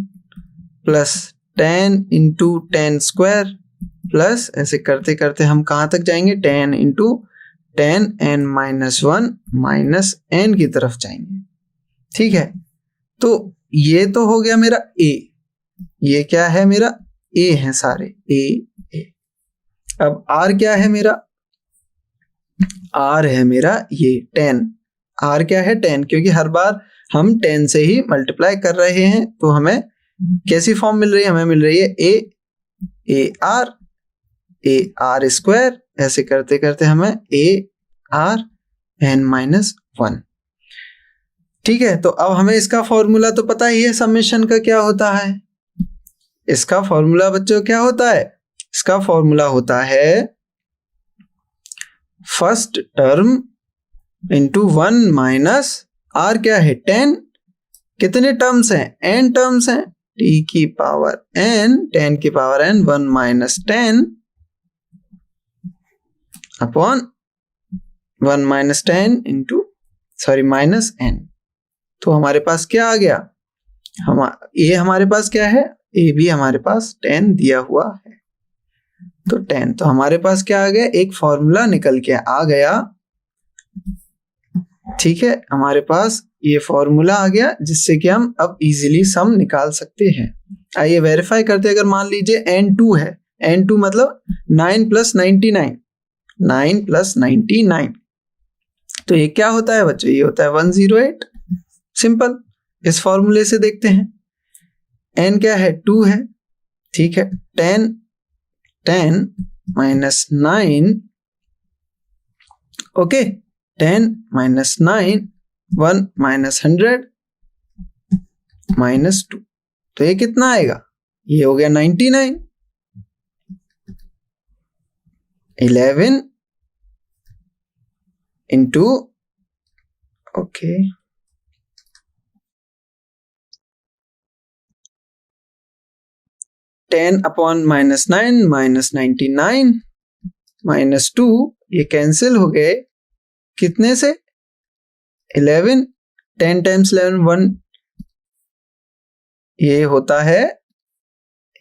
plus 10 into 10 square plus, ऐसे करते करते हम कहाँ तक जाएंगे, 10 इंटू 10 n -1 माइनस n की तरफ जाएंगे, ठीक है। तो ये तो हो गया मेरा a, ये क्या है मेरा a है, सारे a। अब r क्या है मेरा, r है मेरा ये 10, r क्या है 10, क्योंकि हर बार हम 10 से ही मल्टीप्लाई कर रहे हैं, तो हमें कैसी फॉर्म मिल रही है, हमें मिल रही है a r स्क्वायर, ऐसे करते करते हमें a r n -1, ठीक है। तो अब हमें इसका फॉर्मूला तो पता ही है, समेशन का क्या होता है। इसका फॉर्मूला बच्चों क्या होता है, इसका फॉर्मूला होता है first term into 1 minus r, क्या है 10, कितने टर्म्स हैं, n टर्म्स हैं, t की पावर n, 10 की power n, 1 minus 10 upon 1 minus 10 into, sorry, minus n। तो हमारे पास क्या आ गया, ये हमारे पास क्या है, ए भी हमारे पास 10 दिया हुआ है। तो 10, तो हमारे पास क्या आ गया, एक फॉर्मूला निकल के आ गया। ठीक है, हमारे पास ये फॉर्मूला आ गया जिससे कि हम अब इजीली सम निकाल सकते हैं। आइए वेरीफाई करते हैं। अगर मान लीजिए n2 है, n2 मतलब 9 + 99, 9 + 99, तो ये क्या होता है बच्चों, ये होता है 108। सिंपल, इस फॉर्मूले से देखते हैं। n क्या है, 2 है। ठीक है, 10 - 9, ओके, 10 - 9, 1 - 100 -2, तो ये कितना आएगा, ये हो गया 99। 11 इंटू, ओके, 10/-9 -99 -2, ये कैंसिल हो गए कितने से, 11, 10 × 11 1, ये होता है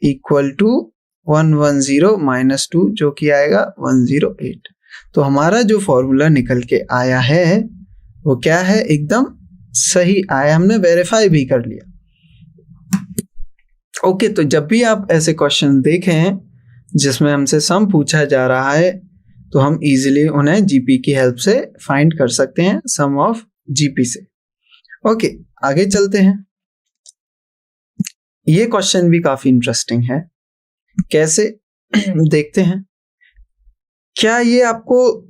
इक्वल टू 110 - 2, जो कि आएगा 108। तो हमारा जो फॉर्मूला निकल के आया है वो क्या है, एकदम सही आया, हमने वेरीफाई भी कर लिया। ओके, तो जब भी आप ऐसे क्वेश्चन देखें जिसमें हमसे सम पूछा जा रहा है तो हम इजीली उन्हें जीपी की हेल्प से फाइंड कर सकते हैं, सम ऑफ जीपी से। ओके, आगे चलते हैं। ये क्वेश्चन भी काफी इंटरेस्टिंग है, कैसे देखते हैं। क्या ये आपको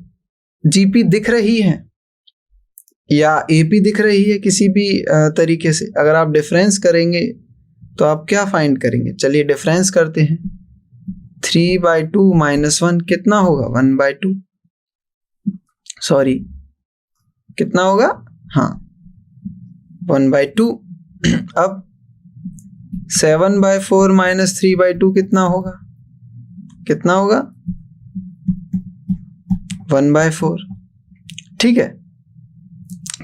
जीपी दिख रही है या एपी दिख रही है किसी भी तरीके से? अगर आप डिफरेंस करेंगे तो आप क्या फाइंड करेंगे? चलिए डिफरेंस करते हैं। 3/2 - 1 कितना होगा, 1/2, सॉरी कितना होगा, हाँ 1/2। अब 7/4 - 3/2 कितना होगा, कितना होगा 1/4। ठीक है,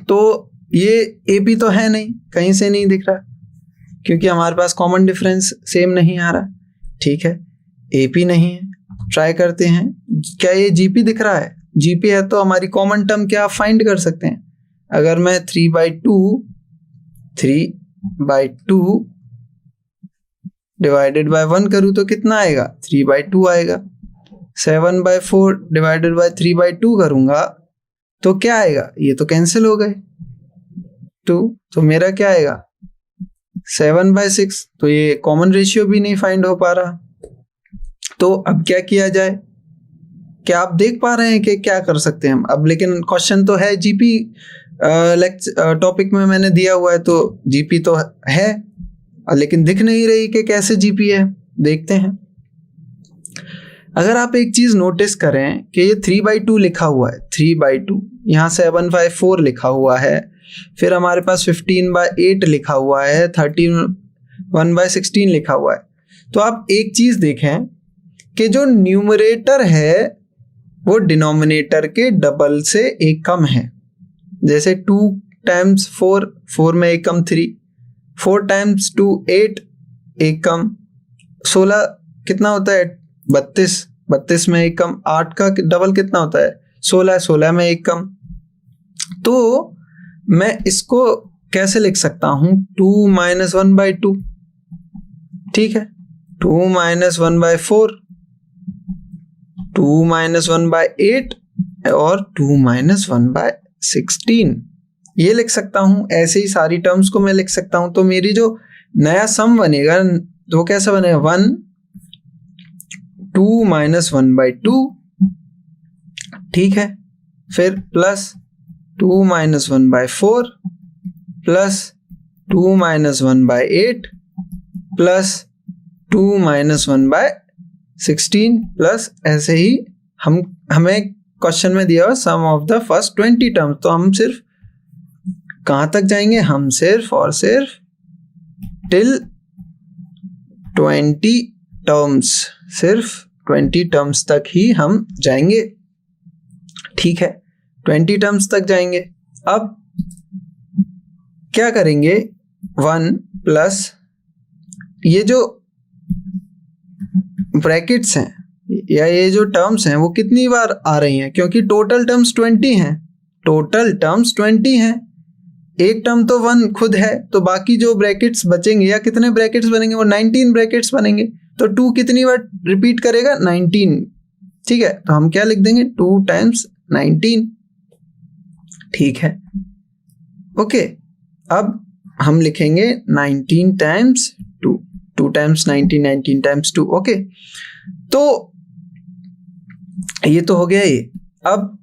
तो ये एपी तो है नहीं, कहीं से नहीं दिख रहा क्योंकि हमारे पास कॉमन डिफरेंस सेम नहीं आ रहा। ठीक है, एपी नहीं है, ट्राई करते हैं। क्या ये जीपी दिख रहा है? जीपी है तो हमारी कॉमन टर्म क्या फाइंड कर सकते हैं। अगर मैं 3/2 डिवाइडेड बाय 1 करूं तो कितना आएगा, 3/2 आएगा। 7/4 डिवाइडेड बाय 3/2 करूंगा तो क्या आएगा, ये तो कैंसिल हो गए 2, तो मेरा क्या आएगा 7/6। तो ये कॉमन रेशियो भी नहीं फाइंड हो पा रहा। तो अब क्या किया जाए? क्या आप देख पा रहे हैं कि क्या कर सकते हैं हम अब? लेकिन क्वेश्चन तो है जीपी टॉपिक में मैंने दिया हुआ है, तो जीपी तो है लेकिन दिख नहीं रही कि कैसे जीपी है। देखते हैं। अगर आप एक चीज नोटिस करें कि ये 3/2 लिखा हुआ है, 3/2, यहाँ 7/4 लिखा हुआ है, फिर हमारे पास 15/8 लिखा हुआ है, 1/16 लिखा हुआ है। तो आप एक चीज देखें कि जो न्यूमरेटर है वो डिनोमिनेटर के डबल से एक कम है। जैसे 2 × 4, 4 में एक कम 3, 4 × 2 8, एक कम 16 कितना होता है 32, 32 में एक कम, 8 का डबल कितना होता है 16, 16 में एक कम। तो मैं इसको कैसे लिख सकता हूं, 2 - 1/2, ठीक है, 2 - 1/4, 2 - 1/8 और 2 - 1/16, ये लिख सकता हूं। ऐसे ही सारी टर्म्स को मैं लिख सकता हूं। तो मेरी जो नया सम बनेगा वो कैसा बनेगा, 1 2 - 1/2, ठीक है, फिर प्लस 2 - 1/4 प्लस 2 - 1/8 प्लस 2 - 1/16 प्लस ऐसे ही हमें क्वेश्चन में दिया हुआ सम ऑफ द फर्स्ट 20 टर्म्स। तो हम सिर्फ कहां तक जाएंगे, हम सिर्फ और सिर्फ टिल 20 टर्म्स, सिर्फ 20 टर्म्स तक ही हम जाएंगे, ठीक है, 20 टर्म्स तक जाएंगे। अब क्या करेंगे, 1 प्लस ये जो ब्रैकेट्स हैं या ये जो टर्म्स हैं वो कितनी बार आ रही हैं, क्योंकि टोटल टर्म्स 20 हैं, टोटल टर्म्स 20 हैं, एक टर्म तो 1 खुद है, तो बाकी जो ब्रैकेट्स बचेंगे या कितने ब्रैकेट्स बनेंगे, वो 19 ब्रैकेट्स बनेंगे। तो 2 कितनी बार रिपीट करेगा, 19। ठीक है, तो हम क्या लिख देंगे, 2 टाइम्स 19। ठीक है, ओके। अब हम लिखेंगे 19 टाइम्स 2, 2 टाइम्स 19, 19 टाइम्स 2। ओके, तो ये तो हो गया ये। अब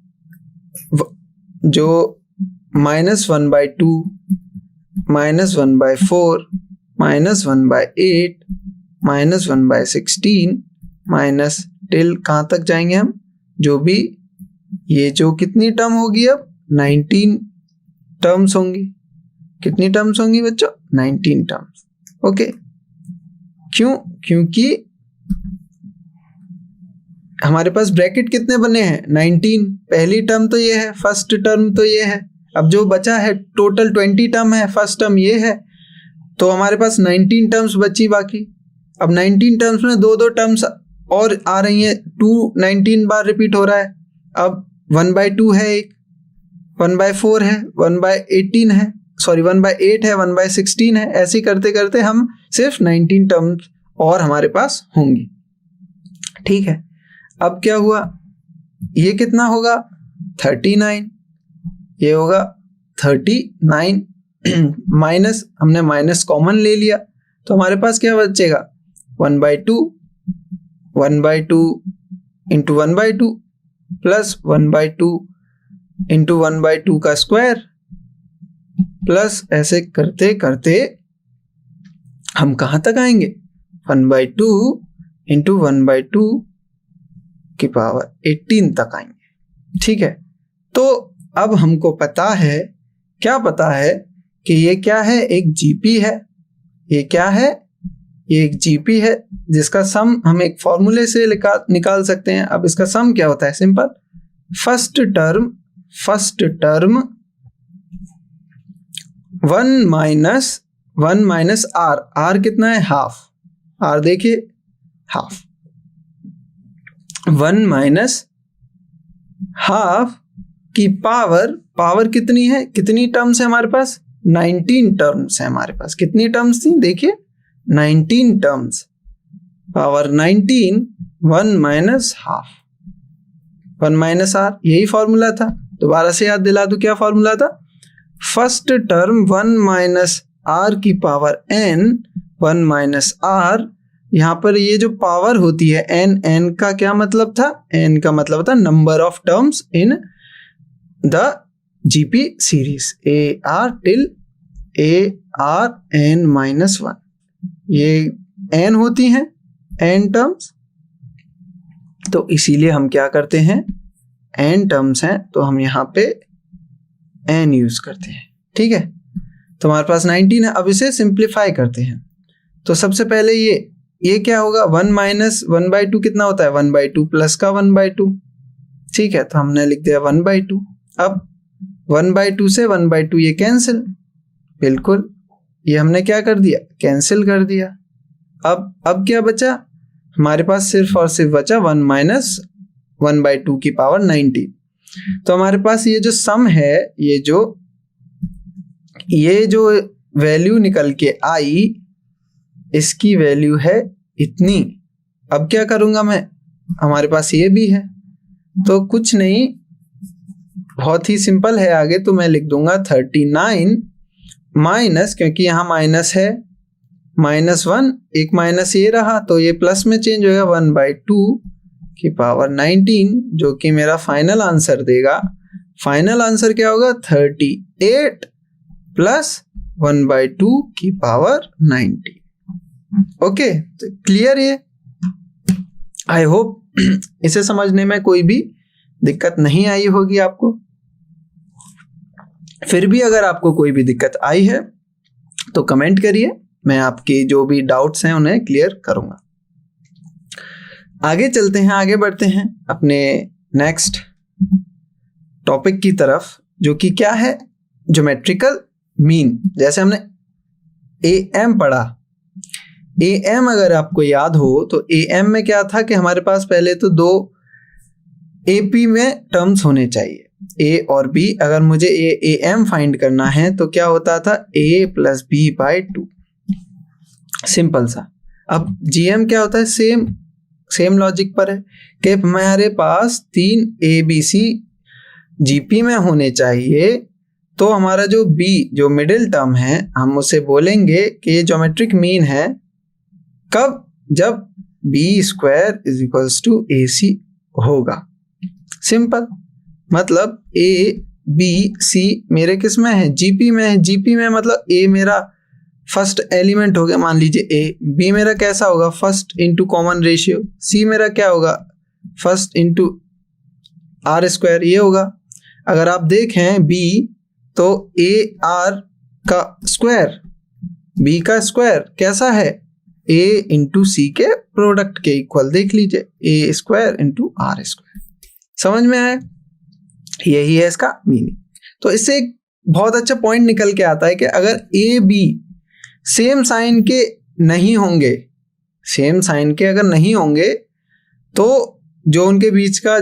जो -1/2, -1/4, -1/8, -1/16 माइनस टिल कहाँ तक जाएंगे हम, जो भी ये जो कितनी टर्म होगी, अब 19 टर्म्स होंगी। कितनी टर्म्स होंगी बच्चों, 19 टर्म्स। ओके, क्यों, क्योंकि हमारे पास ब्रैकेट कितने बने हैं, 19। पहली टर्म तो ये है, फर्स्ट टर्म तो ये है, अब जो बचा है टोटल 20 टर्म है, फर्स्ट टर्म ये है, तो हमारे पास 19 टर्म्स बची बाकी। अब 19 टर्म्स में 2-2 टर्म्स और आ रही हैं, 2 19 बार रिपीट हो रहा है। अब 1/2 है, एक 1/4 है, 1/18 है, सॉरी 1/8 है, 1/16 है, ऐसे करते करते हम सिर्फ 19 टर्म्स और हमारे पास होंगी। ठीक है, अब क्या हुआ, ये कितना होगा 39, ये होगा 39 माइनस, हमने माइनस कॉमन ले लिया, तो हमारे पास क्या बचेगा 1/2, 1/2 इंटू 1/2 प्लस 1/2 इंटू 1/2 का स्क्वायर, प्लस ऐसे करते करते हम कहाँ तक आएंगे, 1/2 इंटू 1/2 की पावर 18 तक आएंगे। ठीक है, तो अब हमको पता है, क्या पता है कि ये क्या है, एक जीपी है। ये क्या है, ये एक जीपी है जिसका सम हम एक फॉर्मूले से निकाल सकते हैं। अब इसका सम क्या होता है, simple, first term 1 minus r, r कितना है, हाफ, आर देखिए हाफ, 1 माइनस हाफ की पावर कितनी है, कितनी टर्म्स है हमारे पास, 19 टर्म्स है हमारे पास। कितनी टर्म्स थी, देखिए 19 terms, power 19, 1 minus half, 1 minus r, यही फॉर्मूला था। दोबारा से याद दिला दूं, क्या फॉर्मूला था, फर्स्ट टर्म 1 माइनस आर की पावर n, 1 माइनस आर, यहाँ पर ये जो पावर होती है n का क्या मतलब था, n का मतलब था number of terms in the GP series, AR till ARn-1, ये n होती हैं, n टर्म्स, तो इसीलिए हम क्या करते हैं, n टर्म्स हैं तो हम यहाँ पे n यूज करते हैं। ठीक है, तो हमारे पास 19 है। अब इसे सिंप्लीफाई करते हैं, तो सबसे पहले ये क्या होगा, 1 माइनस 1/2 कितना होता है, 1/2 प्लस का 1/2। ठीक है, तो हमने लिख दिया 1/2। अब 1/2 से 1/2 ये कैंसिल, बिल्कुल, ये हमने क्या कर दिया, कैंसिल कर दिया। अब क्या बचा हमारे पास, सिर्फ और सिर्फ बचा 1 माइनस 1/2 की पावर 19। तो हमारे पास ये जो सम है, ये जो वैल्यू निकल के आई, इसकी वैल्यू है इतनी। अब क्या करूंगा मैं, हमारे पास ये भी है, तो कुछ नहीं, बहुत ही सिंपल है आगे, तो मैं लिख दूंगा 39 माइनस, क्योंकि यहाँ माइनस है, -1, एक माइनस ये रहा तो ये प्लस में चेंज होगा, 1/2 की पावर 19, जो कि मेरा फाइनल आंसर देगा। फाइनल आंसर क्या होगा, 38 प्लस 1/2 की पावर 90। ओके, तो क्लियर ये, आई होप इसे समझने में कोई भी दिक्कत नहीं आई होगी आपको। फिर भी अगर आपको कोई भी दिक्कत आई है तो कमेंट करिए, मैं आपकी जो भी डाउट्स हैं उन्हें क्लियर करूंगा। आगे चलते हैं, आगे बढ़ते हैं अपने नेक्स्ट टॉपिक की तरफ, जो कि क्या है, ज्योमेट्रिकल मीन। जैसे हमने AM पढ़ा, ए एम अगर आपको याद हो तो ए एम में क्या था कि हमारे पास पहले तो दो ए पी में टर्म्स होने चाहिए, ए और बी। अगर मुझे ए एम फाइंड करना है तो क्या होता था, ए प्लस बी बाई 2, सिंपल सा। अब जी एम क्या होता है, सेम लॉजिक पर है कि हमारे पास 3 ए बी सी जीपी में होने चाहिए, तो हमारा जो बी जो मिडिल टर्म है हम उसे बोलेंगे कि ये ज्योमेट्रिक मीन है कब, जब b square is equals to a c होगा। सिंपल, मतलब ए बी सी मेरे किस में है, जीपी में है। जीपी में मतलब ए मेरा फर्स्ट एलिमेंट हो गया, मान लीजिए ए। बी मेरा कैसा होगा, फर्स्ट इंटू कॉमन रेशियो। सी मेरा क्या होगा, फर्स्ट इंटू आर स्क्वायर, ये होगा। अगर आप देखें बी तो ए आर का स्क्वायर, बी का स्क्वायर कैसा है, ए इंटू सी के प्रोडक्ट के इक्वल। देख लीजिए, ए स्क्वायर इंटू आर स्क्वायर। समझ में आया, यही है इसका मीनिंग। तो इससे एक बहुत अच्छा पॉइंट निकल के आता है कि अगर ए बी सेम साइन के नहीं होंगे, सेम साइन के अगर नहीं होंगे तो जो उनके बीच का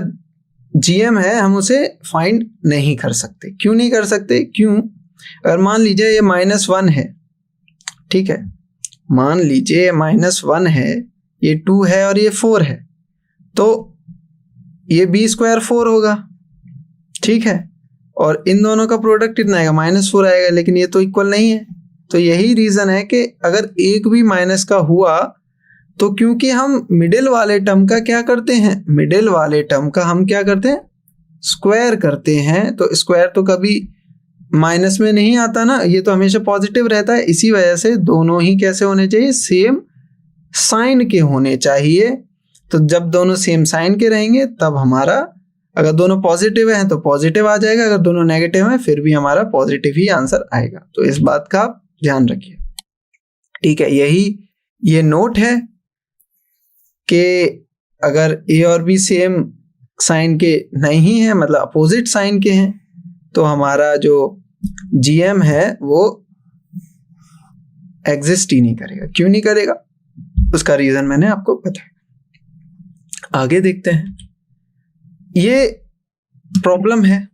जीएम है हम उसे फाइंड नहीं कर सकते। क्यों नहीं कर सकते, क्यों, अगर मान लीजिए ये -1 है, ठीक है, मान लीजिए -1 है, ये 2 है और ये 4 है, तो ये बी स्क्वायर 4 होगा, ठीक है, और इन दोनों का प्रोडक्ट कितना आएगा, -4 आएगा, लेकिन ये तो इक्वल नहीं है। तो यही रीजन है कि अगर एक भी माइनस का हुआ तो क्योंकि हम मिडिल वाले टर्म का क्या करते हैं, मिडिल वाले टर्म का हम क्या करते हैं, स्क्वायर करते हैं। तो स्क्वायर तो कभी माइनस में नहीं आता ना, ये तो हमेशा पॉजिटिव रहता है। इसी वजह से दोनों ही कैसे होने चाहिए, सेम साइन के होने चाहिए। तो जब दोनों सेम साइन के रहेंगे तब हमारा, अगर दोनों पॉजिटिव हैं तो पॉजिटिव आ जाएगा, अगर दोनों नेगेटिव हैं फिर भी हमारा पॉजिटिव ही आंसर आएगा। तो इस बात का आप ध्यान रखिए, ठीक है। यही ये नोट है कि अगर ए और बी सेम साइन के नहीं है, मतलब अपोजिट साइन के हैं, तो हमारा जो जीएम है वो एग्जिस्ट ही नहीं करेगा। क्यों नहीं करेगा, उसका रीजन मैंने आपको बताया। आगे देखते हैं, ये प्रॉब्लम है।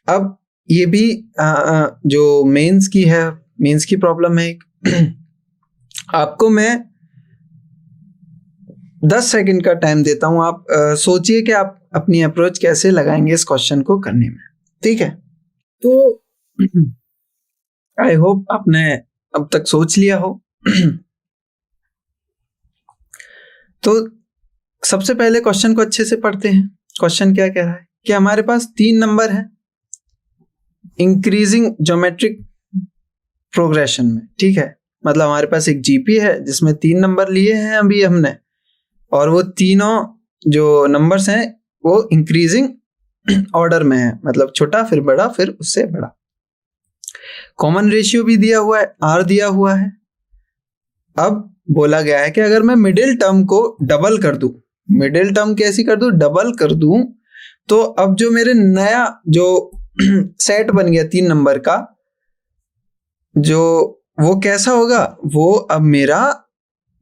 अब ये भी जो मेंस की है, मेंस की प्रॉब्लम है एक। आपको मैं 10 सेकंड का टाइम देता हूं, आप सोचिए कि आप अपनी अप्रोच कैसे लगाएंगे इस क्वेश्चन को करने में, ठीक है। तो आई होप आपने अब तक सोच लिया हो। तो सबसे पहले क्वेश्चन को अच्छे से पढ़ते हैं। क्वेश्चन क्या कह रहा है कि हमारे पास 3 नंबर है इंक्रीजिंग ज्योमेट्रिक प्रोग्रेशन में, ठीक है। मतलब हमारे पास एक जीपी है जिसमें 3 नंबर लिए हैं अभी हमने, और वो तीनों जो नंबर्स हैं वो इंक्रीजिंग ऑर्डर में है, मतलब छोटा फिर बड़ा फिर उससे बड़ा। कॉमन रेशियो भी दिया हुआ है, आर दिया हुआ है। अब बोला गया है कि अगर मैं मिडिल टर्म को डबल कर दूं, मिडिल टर्म कैसी कर दूं, डबल कर दूं, तो अब जो मेरे नया जो सेट बन गया 3 नंबर का, जो वो कैसा होगा, वो अब मेरा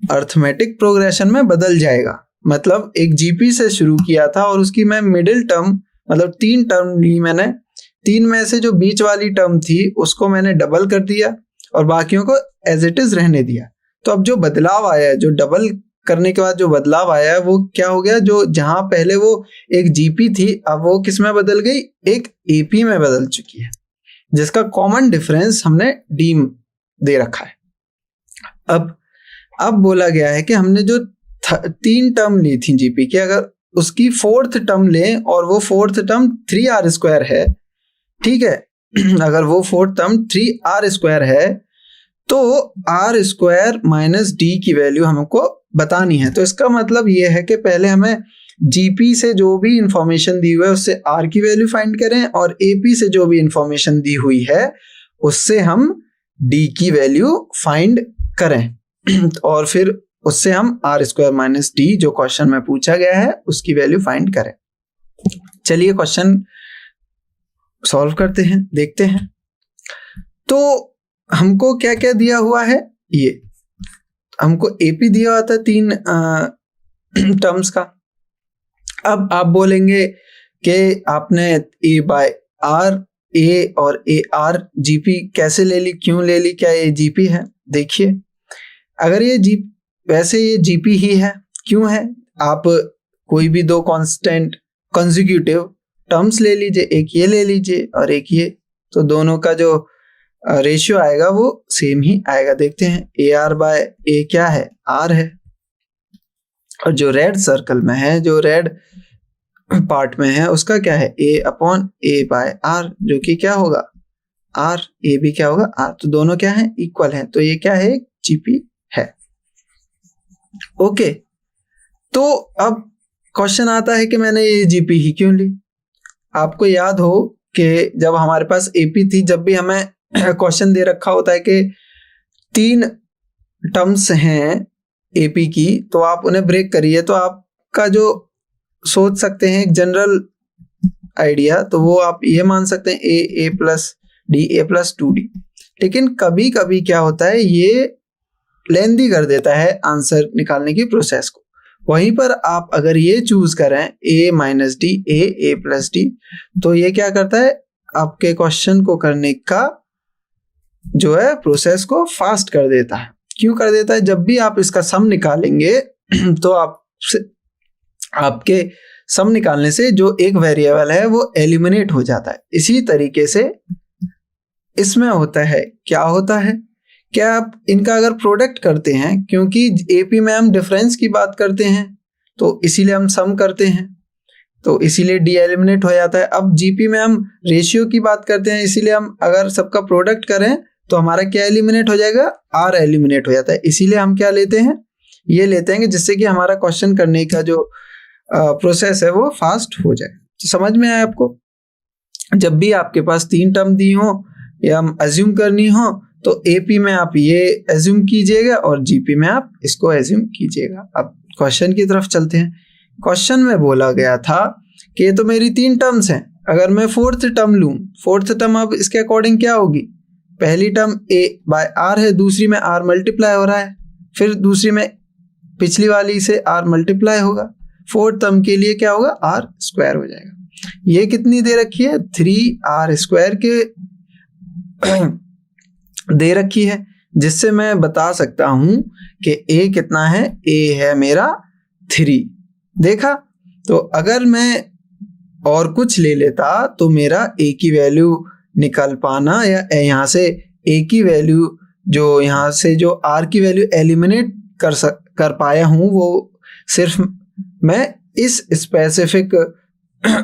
अर्थमेटिक प्रोग्रेशन में बदल जाएगा। मतलब एक जीपी से शुरू किया था और उसकी मैं मिडिल टर्म, मतलब 3 टर्म ली मैंने, 3 में से जो बीच वाली टर्म थी उसको मैंने डबल कर दिया और बाकियों को एज इट इज रहने दिया। तो अब जो बदलाव आया है, जो डबल करने के बाद जो बदलाव आया है वो क्या हो गया, जो जहां पहले वो एक जीपी थी अब वो किस में बदल गई, एक एपी में बदल चुकी है, जिसका कॉमन डिफरेंस हमने डी दे रखा है। अब बोला गया है कि हमने जो 3 टर्म ली थी जीपी की, अगर उसकी 4th टर्म लें और वो 4th टर्म 3r² है, ठीक है, अगर वो 4th टर्म 3r² है तो r² माइनस डी की वैल्यू हमको बतानी है। तो इसका मतलब ये है कि पहले हमें जीपी से जो भी इंफॉर्मेशन दी हुई है उससे r की वैल्यू फाइंड करें, और एपी से जो भी इंफॉर्मेशन दी हुई है उससे हम d की वैल्यू फाइंड करें, और फिर उससे हम r² माइनस डी जो क्वेश्चन में पूछा गया है उसकी वैल्यू फाइंड करें। चलिए क्वेश्चन सॉल्व करते हैं, देखते हैं। तो हमको क्या क्या दिया हुआ है, ये हमको एपी दिया हुआ था 3 टर्म्स का। अब आप बोलेंगे कि आपने ए बाय आर ए और ए आर जीपी कैसे ले ली, क्यों ले ली, क्या ये जीपी है? देखिए, अगर ये वैसे ये जीपी ही है। क्यों है? आप कोई भी 2 कांस्टेंट कंसेक्यूटिव टर्म्स ले लीजिए, एक ये ले लीजिए और एक ये, तो दोनों का जो रेशियो आएगा वो सेम ही आएगा। देखते हैं, ए आर बाय ए क्या है? आर है। और जो रेड सर्कल में है, जो रेड पार्ट में है, उसका क्या है? ए अपॉन ए बाय आर, जो कि क्या होगा? आर। ए भी क्या होगा? आर। तो दोनों क्या है? इक्वल है। तो ये क्या है? जीपी है। ओके, तो अब क्वेश्चन आता है कि मैंने ये जीपी ही क्यों ली? आपको याद हो कि जब हमारे पास एपी थी, जब भी हमें क्वेश्चन दे रखा होता है कि 3 टर्म्स हैं एपी की, तो आप उन्हें ब्रेक करिए, तो आपका जो सोच सकते हैं एक जनरल आइडिया, तो वो आप ये मान सकते हैं ए प्लस डी, ए प्लस 2d। लेकिन कभी कभी क्या होता है, ये लेंदी कर देता है आंसर निकालने की प्रोसेस को। वहीं पर आप अगर ये चूज करें ए माइनस डी, ए प्लस डी, तो ये क्या करता है? आपके क्वेश्चन को करने का जो है प्रोसेस को फास्ट कर देता है। क्यों कर देता है? जब भी आप इसका सम निकालेंगे तो आपके सम निकालने से जो एक वेरिएबल है वो एलिमिनेट हो जाता है। इसी तरीके से इसमें होता है। क्या होता है? क्या आप इनका अगर प्रोडक्ट करते हैं, क्योंकि एपी में हम डिफरेंस की बात करते हैं तो इसीलिए हम सम करते हैं, तो इसीलिए डी एलिमिनेट हो जाता है। अब जीपी में हम रेशियो की बात करते हैं, इसीलिए हम अगर सबका प्रोडक्ट करें तो हमारा क्या एलिमिनेट हो जाएगा? आर एलिमिनेट हो जाता है। इसीलिए हम क्या लेते हैं? ये लेते हैं कि जिससे कि हमारा क्वेश्चन करने का जो प्रोसेस है वो फास्ट हो जाए। तो समझ में आया आपको? जब भी आपके पास 3 टर्म दी हो या हम अज्यूम करनी हो, तो एपी में आप ये एज्यूम कीजिएगा और जीपी में आप इसको एज्यूम कीजिएगा। अब क्वेश्चन की तरफ चलते हैं। क्वेश्चन में बोला गया था कि ये तो मेरी 3 टर्म्स हैं, अगर मैं 4th टर्म लूं, 4th टर्म अब इसके अकॉर्डिंग क्या होगी? पहली टर्म ए बाय आर है, दूसरी में आर मल्टीप्लाई हो रहा है, फिर दूसरी में पिछली वाली से आर मल्टीप्लाई होगा। 4th टर्म के लिए क्या होगा? आर स्क्वायर हो जाएगा। ये कितनी दे रखी है? 3r स्क्वायर के दे रखी है, जिससे मैं बता सकता हूं कि a कितना है? a है मेरा 3। देखा? तो अगर मैं और कुछ ले लेता तो मेरा a की वैल्यू निकल पाना, या यहाँ से a की वैल्यू जो यहाँ से जो r की वैल्यू एलिमिनेट कर पाया हूँ, वो सिर्फ मैं इस स्पेसिफिक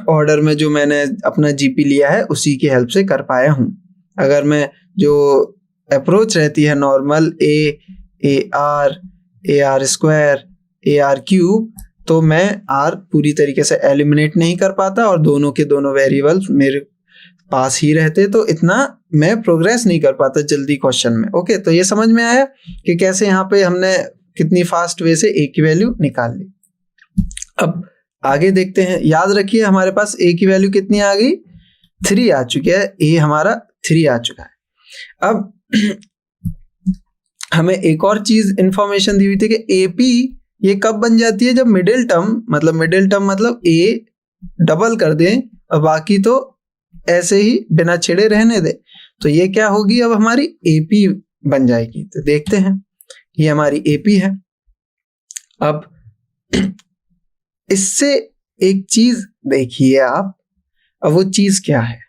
ऑर्डर में जो मैंने अपना जीपी लिया है उसी की हेल्प से कर पाया हूँ। अगर मैं जो अप्रोच रहती है normal A R square, A R cube, तो मैं आर पूरी तरीके से एलिमिनेट नहीं कर पाता और दोनों के दोनों वेरिएबल्स मेरे पास ही रहते, तो इतना मैं प्रोग्रेस नहीं कर पाता जल्दी क्वेश्चन में। ओके, तो ये समझ में आया कि कैसे यहाँ पे हमने कितनी फास्ट वे से ए की वैल्यू निकाल ली। अब आगे देखते हैं। याद रखिए हमारे पास ए की वैल्यू कितनी आ गई? 3 आ चुकी है। ए हमारा 3 आ चुका है। अब हमें एक और चीज इंफॉर्मेशन दी हुई थी कि एपी ये कब बन जाती है? जब मिडिल टर्म मतलब ए डबल कर दें और बाकी तो ऐसे ही बिना छेड़े रहने दें, तो ये क्या होगी? अब हमारी एपी बन जाएगी। तो देखते हैं, ये हमारी एपी है। अब इससे एक चीज देखिए आप, अब वो चीज क्या है?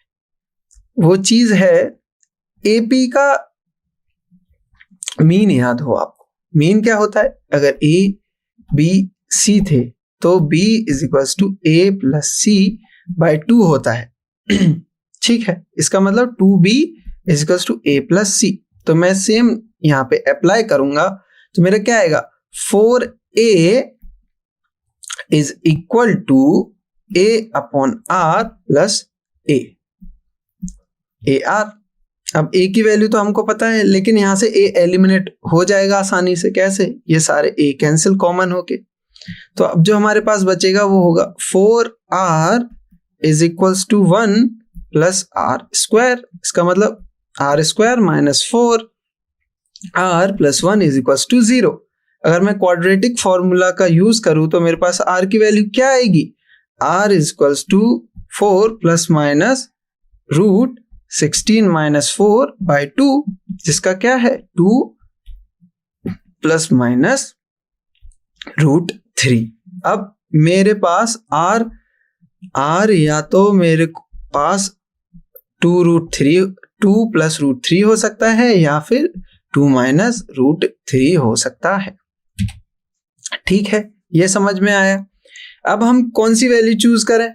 वो चीज है एपी का मीन। याद हो आपको मीन क्या होता है? अगर ए बी सी थे तो b is equals to a plus c by 2 होता है। ठीक है, इसका मतलब 2b is equals to a plus c. तो मैं सेम यहाँ पे अप्लाई करूंगा तो मेरा क्या आएगा? 4a is equal to a upon r plus a r. अब a की वैल्यू तो हमको पता है, लेकिन यहां से a एलिमिनेट हो जाएगा आसानी से। कैसे? ये सारे a कैंसिल कॉमन होके, तो अब जो हमारे पास बचेगा वो होगा 4r is equals to 1 plus r square. इसका मतलब r square minus 4 r plus 1 is equals to 0। अगर मैं क्वाड्रेटिक फॉर्मूला का यूज करूं तो मेरे पास r की वैल्यू क्या आएगी, r is equals to 4 plus minus root 16 minus 4 by 2, जिसका क्या है 2 प्लस माइनस रूट 3। अब मेरे पास r या तो मेरे पास 2 प्लस रूट 3 हो सकता है या फिर 2 माइनस रूट 3 हो सकता है। ठीक है, ये समझ में आया। अब हम कौन सी वैल्यू चूज करें।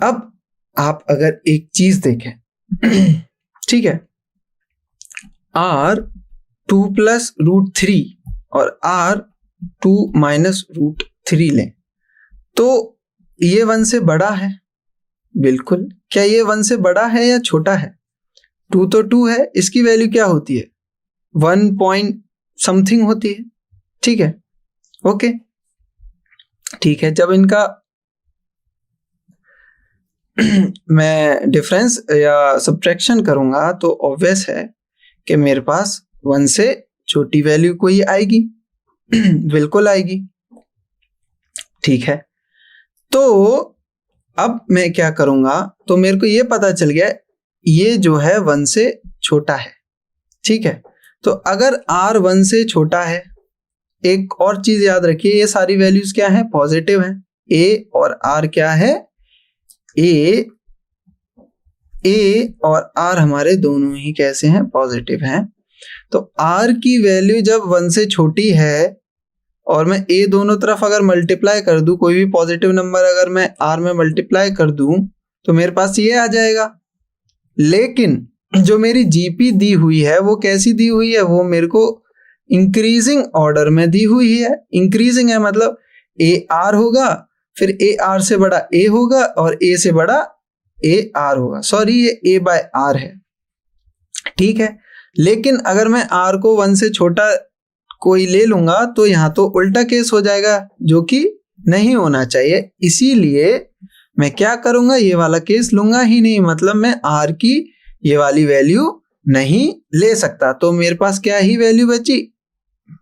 अब आप अगर एक चीज देखें ठीक है, r 2 प्लस रूट 3 और r 2 माइनस रूट 3 लें तो ये 1 से बड़ा है, बिल्कुल। क्या ये 1 से बड़ा है या छोटा है? 2 तो 2 है, इसकी वैल्यू क्या होती है 1 पॉइंट समथिंग होती है। ठीक है, ओके ठीक है। जब इनका मैं डिफरेंस या सब्ट्रैक्शन करूंगा तो ऑब्वियस है कि मेरे पास 1 से छोटी वैल्यू कोई आएगी बिल्कुल आएगी। ठीक है, तो अब मैं क्या करूंगा, तो मेरे को ये पता चल गया ये जो है 1 से छोटा है। ठीक है, तो अगर r 1 से छोटा है, एक और चीज याद रखिए, ये सारी वैल्यूज क्या है पॉजिटिव हैं। a और r क्या है, a और r हमारे दोनों ही कैसे हैं पॉजिटिव हैं। तो r की वैल्यू जब 1 से छोटी है और मैं a दोनों तरफ अगर मल्टीप्लाई कर दूं, कोई भी पॉजिटिव नंबर अगर मैं r में मल्टीप्लाई कर दूं तो मेरे पास ये आ जाएगा। लेकिन जो मेरी जीपी दी हुई है वो कैसी दी हुई है, वो मेरे को इंक्रीजिंग ऑर्डर में दी हुई है। इंक्रीजिंग है मतलब a r होगा, फिर a r से बड़ा a होगा और a से बड़ा a r होगा। सॉरी, ये a बाय r है। ठीक है, लेकिन अगर मैं r को 1 से छोटा कोई ले लूंगा तो यहाँ तो उल्टा केस हो जाएगा, जो कि नहीं होना चाहिए। इसीलिए मैं क्या करूंगा, ये वाला केस लूंगा ही नहीं, मतलब मैं r की ये वाली वैल्यू नहीं ले सकता। तो मेरे पास क्या ही वैल्यू बची,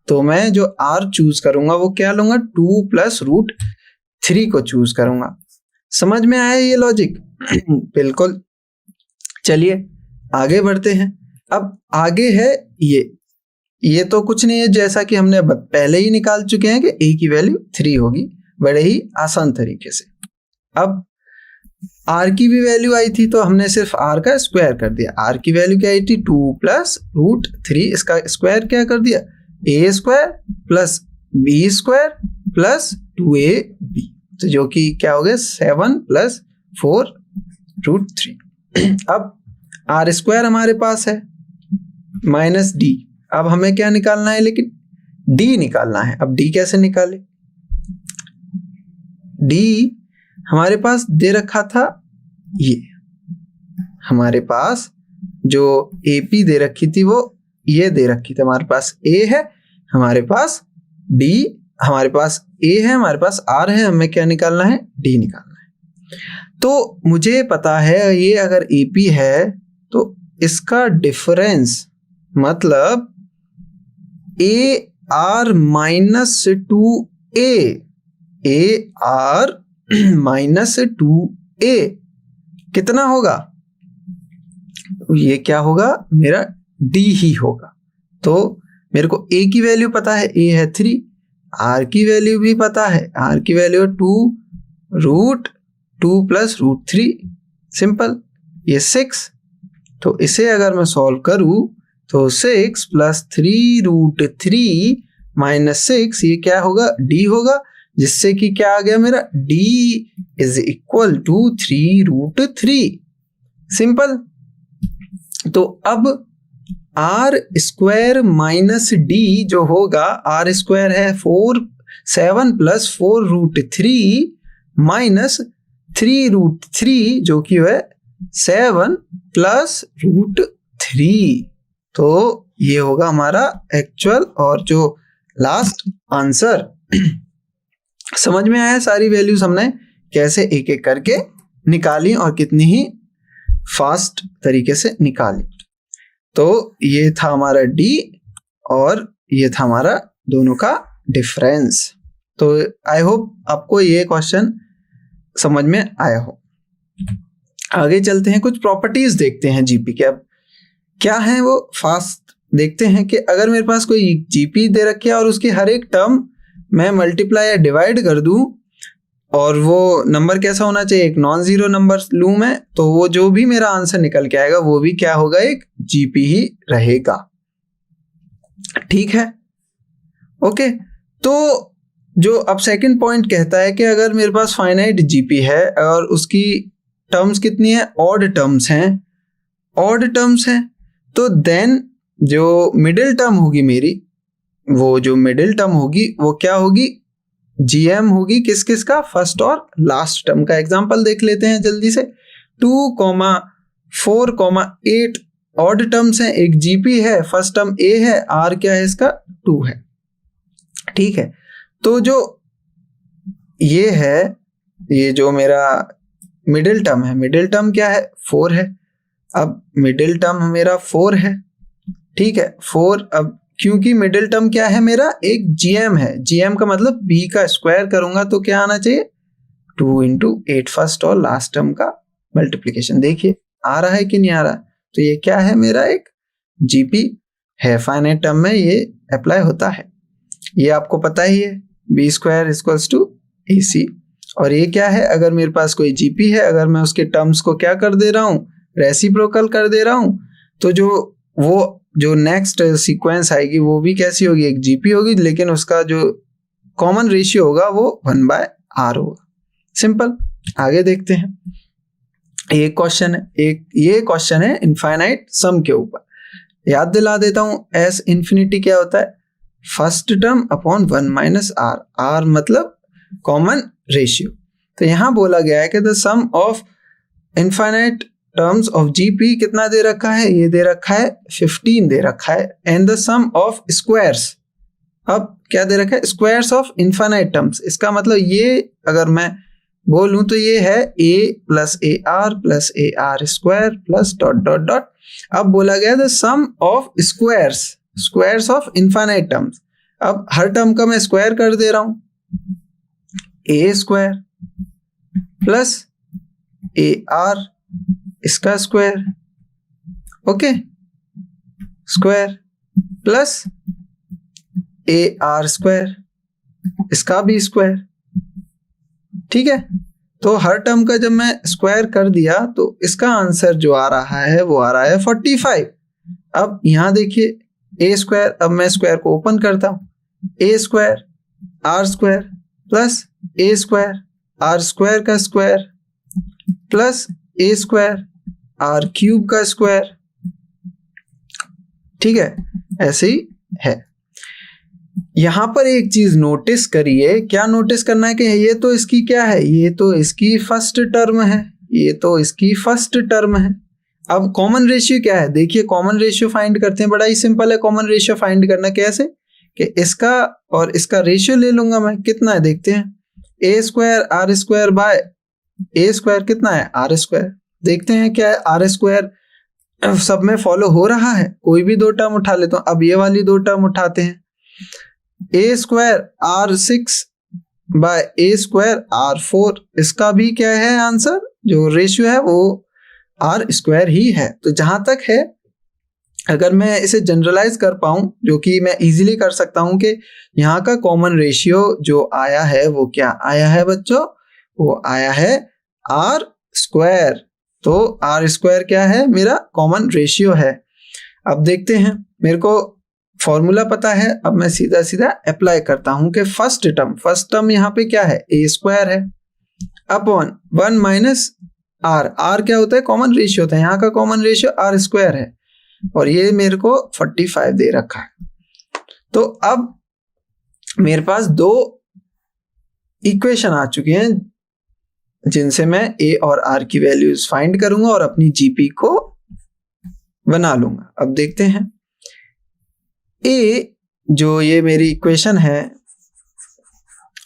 तो मैं जो r चूज करूंगा वो क्या लूंगा 2 प्लस रूट 3 को चूज करूंगा। समझ में आया ये लॉजिक बिल्कुल। चलिए आगे बढ़ते हैं। अब आगे है ये तो कुछ नहीं है, जैसा कि हमने पहले ही निकाल चुके हैं कि a की वैल्यू 3 होगी, बड़े ही आसान तरीके से। अब r की भी वैल्यू आई थी तो हमने सिर्फ r का स्क्वायर कर दिया। r की वैल्यू क्या आई थी 2 प्लस रूट 3, इसका स्क्वायर क्या कर दिया a square plus b square plus 2ab, तो जो कि क्या हो गया 7 प्लस 4 रूट 3। अब r स्क्वायर हमारे पास है माइनस d। अब हमें क्या निकालना है, लेकिन d निकालना है। अब d कैसे निकाले, d हमारे पास दे रखा था, ये हमारे पास जो AP दे रखी थी वो ये दे रखी थी। हमारे पास A है, हमारे पास D, हमारे पास A है, हमारे पास R है, हमें क्या निकालना है D निकालना है। तो मुझे पता है ये अगर AP है तो इसका डिफरेंस मतलब AR minus 2A, AR minus 2A कितना होगा, ये क्या होगा मेरा D ही होगा। तो मेरे को A की वैल्यू पता है, A है 3, R की वैल्यू भी पता है, R की value 2 root 2 plus root 3, simple, ये 6। तो इसे अगर मैं सॉल्व करूं तो 6 प्लस 3 रूट 3 माइनस 6, ये क्या होगा D होगा, जिससे कि क्या आ गया मेरा D is equal to 3 root 3, simple. तो अब R स्क्वायर माइनस D जो होगा, R स्क्वायर है 7 प्लस 4 रूट 3 माइनस 3 रूट 3 जो कि है 7 प्लस रूट 3। तो ये होगा हमारा एक्चुअल और जो लास्ट आंसर। समझ में आया सारी वैल्यूज हमने कैसे एक एक करके निकाली और कितनी ही फास्ट तरीके से निकाली। तो ये था हमारा D और ये था हमारा दोनों का डिफरेंस। तो आई होप आपको ये क्वेश्चन समझ में आया हो। आगे चलते हैं, कुछ प्रॉपर्टीज देखते हैं जीपी के। अब क्या है वो फास्ट देखते हैं कि अगर मेरे पास कोई जीपी दे रखी है और उसकी हर एक टर्म मैं मल्टीप्लाई या डिवाइड कर दूं और वो नंबर कैसा होना चाहिए, एक नॉन जीरो नंबर लूं मैं, तो वो जो भी मेरा आंसर निकल के आएगा वो भी क्या होगा, एक जीपी ही रहेगा। ठीक है, ओके। तो जो अब सेकंड पॉइंट कहता है कि अगर मेरे पास फाइनाइट जीपी है और उसकी टर्म्स कितनी है, ऑड टर्म्स हैं, तो देन जो मिडिल टर्म होगी मेरी, वो जो मिडिल टर्म होगी वो क्या होगी, जीएम होगी। किस किस का, फर्स्ट और लास्ट टर्म का। एग्जांपल देख लेते हैं जल्दी से। 2, 4, 8 ऑड टर्म्स हैं, एक जीपी है, फर्स्ट टर्म ए है, आर क्या है इसका, 2 है। ठीक है, तो जो ये है, ये जो मेरा मिडिल टर्म है, मिडिल टर्म क्या है, 4 है। अब मिडिल टर्म मेरा 4 है, ठीक है, 4। अब क्योंकि मिडिल टर्म क्या है मेरा, एक जीएम है, जीएम का मतलब बी का स्क्वायर करूंगा तो क्या आना चाहिए, 2 × 8 फर्स्ट और लास्ट टर्म का मल्टीप्लीकेशन। देखिए आ रहा है कि नहीं आ रहा, तो ये क्या है मेरा, एक जीपी है। फाइनाइट टर्म में ये अप्लाई होता है, ये आपको पता ही है, B square equals to a सी। और ये क्या है, अगर मेरे पास कोई जीपी है, अगर मैं उसके टर्म्स को क्या कर दे रहा हूँ, रेसिप्रोकल कर दे रहा हूँ, तो जो नेक्स्ट सीक्वेंस आएगी वो भी कैसी होगी, एक जीपी होगी, लेकिन उसका जो कॉमन रेशियो होगा वो 1/r होगा। सिंपल। आगे देखते हैं, एक क्वेश्चन है, ये क्वेश्चन है इनफाइनाइट सम के ऊपर। याद दिला देता हूं, एस इन्फिनिटी क्या होता है, first term upon 1 - r, r मतलब कॉमन रेशियो। तो यहां बोला गया है कि the sum of infinite terms of GP कितना दे रखा है, ये दे रखा है 15 दे रखा है, and the sum of squares, अब क्या दे रखा है, स्क्वायर्स ऑफ इनफाइनाइट टर्म्स। इसका मतलब ये अगर मैं बोलूं तो ये है a + ar + ar square plus ... अब बोला गया the sum of squares of infinite terms. अब हर टर्म का मैं स्क्वायर कर दे रहा हूं, a स्क्वायर प्लस ar इसका square, okay, square plus ar square इसका भी स्क्वायर। ठीक है, तो हर टर्म का जब मैं स्क्वायर कर दिया तो इसका आंसर जो आ रहा है वो आ रहा है 45। अब यहां देखिए a स्क्वायर, अब मैं स्क्वायर को ओपन करता हूं, a square r square plus a square r square का square plus a square r cube का स्क्वायर। ठीक है, ऐसे ही है। यहां पर एक चीज नोटिस करिए, क्या नोटिस करना है कि ये तो इसकी क्या है, ये तो इसकी फर्स्ट टर्म है, ये तो इसकी फर्स्ट टर्म है। अब कॉमन रेशियो क्या है, देखिए कॉमन रेशियो फाइंड करते हैं, बड़ा ही सिंपल है कॉमन रेशियो फाइंड करना। कैसे कि इसका और इसका रेशियो ले लूंगा मैं, कितना है देखते हैं, a square r square by a square कितना है, r स्क्वायर। देखते हैं क्या है, r स्क्वायर सब में फॉलो हो रहा है, कोई भी दो टर्म उठा लेता हूं। अब ये वाली दो टर्म उठाते हैं, a square r6 by a square r4, इसका भी क्या है आंसर, जो रेशियो है वो r स्क्वायर ही है। तो जहां तक है, अगर मैं इसे जनरलाइज कर पाऊं, जो कि मैं इजीली कर सकता हूं, कि यहाँ का कॉमन रेशियो जो आया है वो क्या आया है बच्चों, वो आया है r स्क्वायर। तो r स्क्वायर क्या है, मेरा कॉमन रेशियो है। अब देखते हैं, मेरे को फॉर्मूला पता है, अब मैं सीधा सीधा अप्लाई करता हूं कि फर्स्ट टर्म यहाँ पे क्या है, a स्क्वायर है अपॉन 1 - r, r क्या होता है, कॉमन रेशियो होता है, यहाँ का कॉमन रेशियो r स्क्वायर है, और ये मेरे को 45 दे रखा है। तो अब मेरे पास दो इक्वेशन आ चुकी हैं जिनसे मैं a और r की वैल्यूज फाइंड करूंगा और अपनी जीपी को बना लूंगा। अब देखते हैं, a जो ये मेरी इक्वेशन है,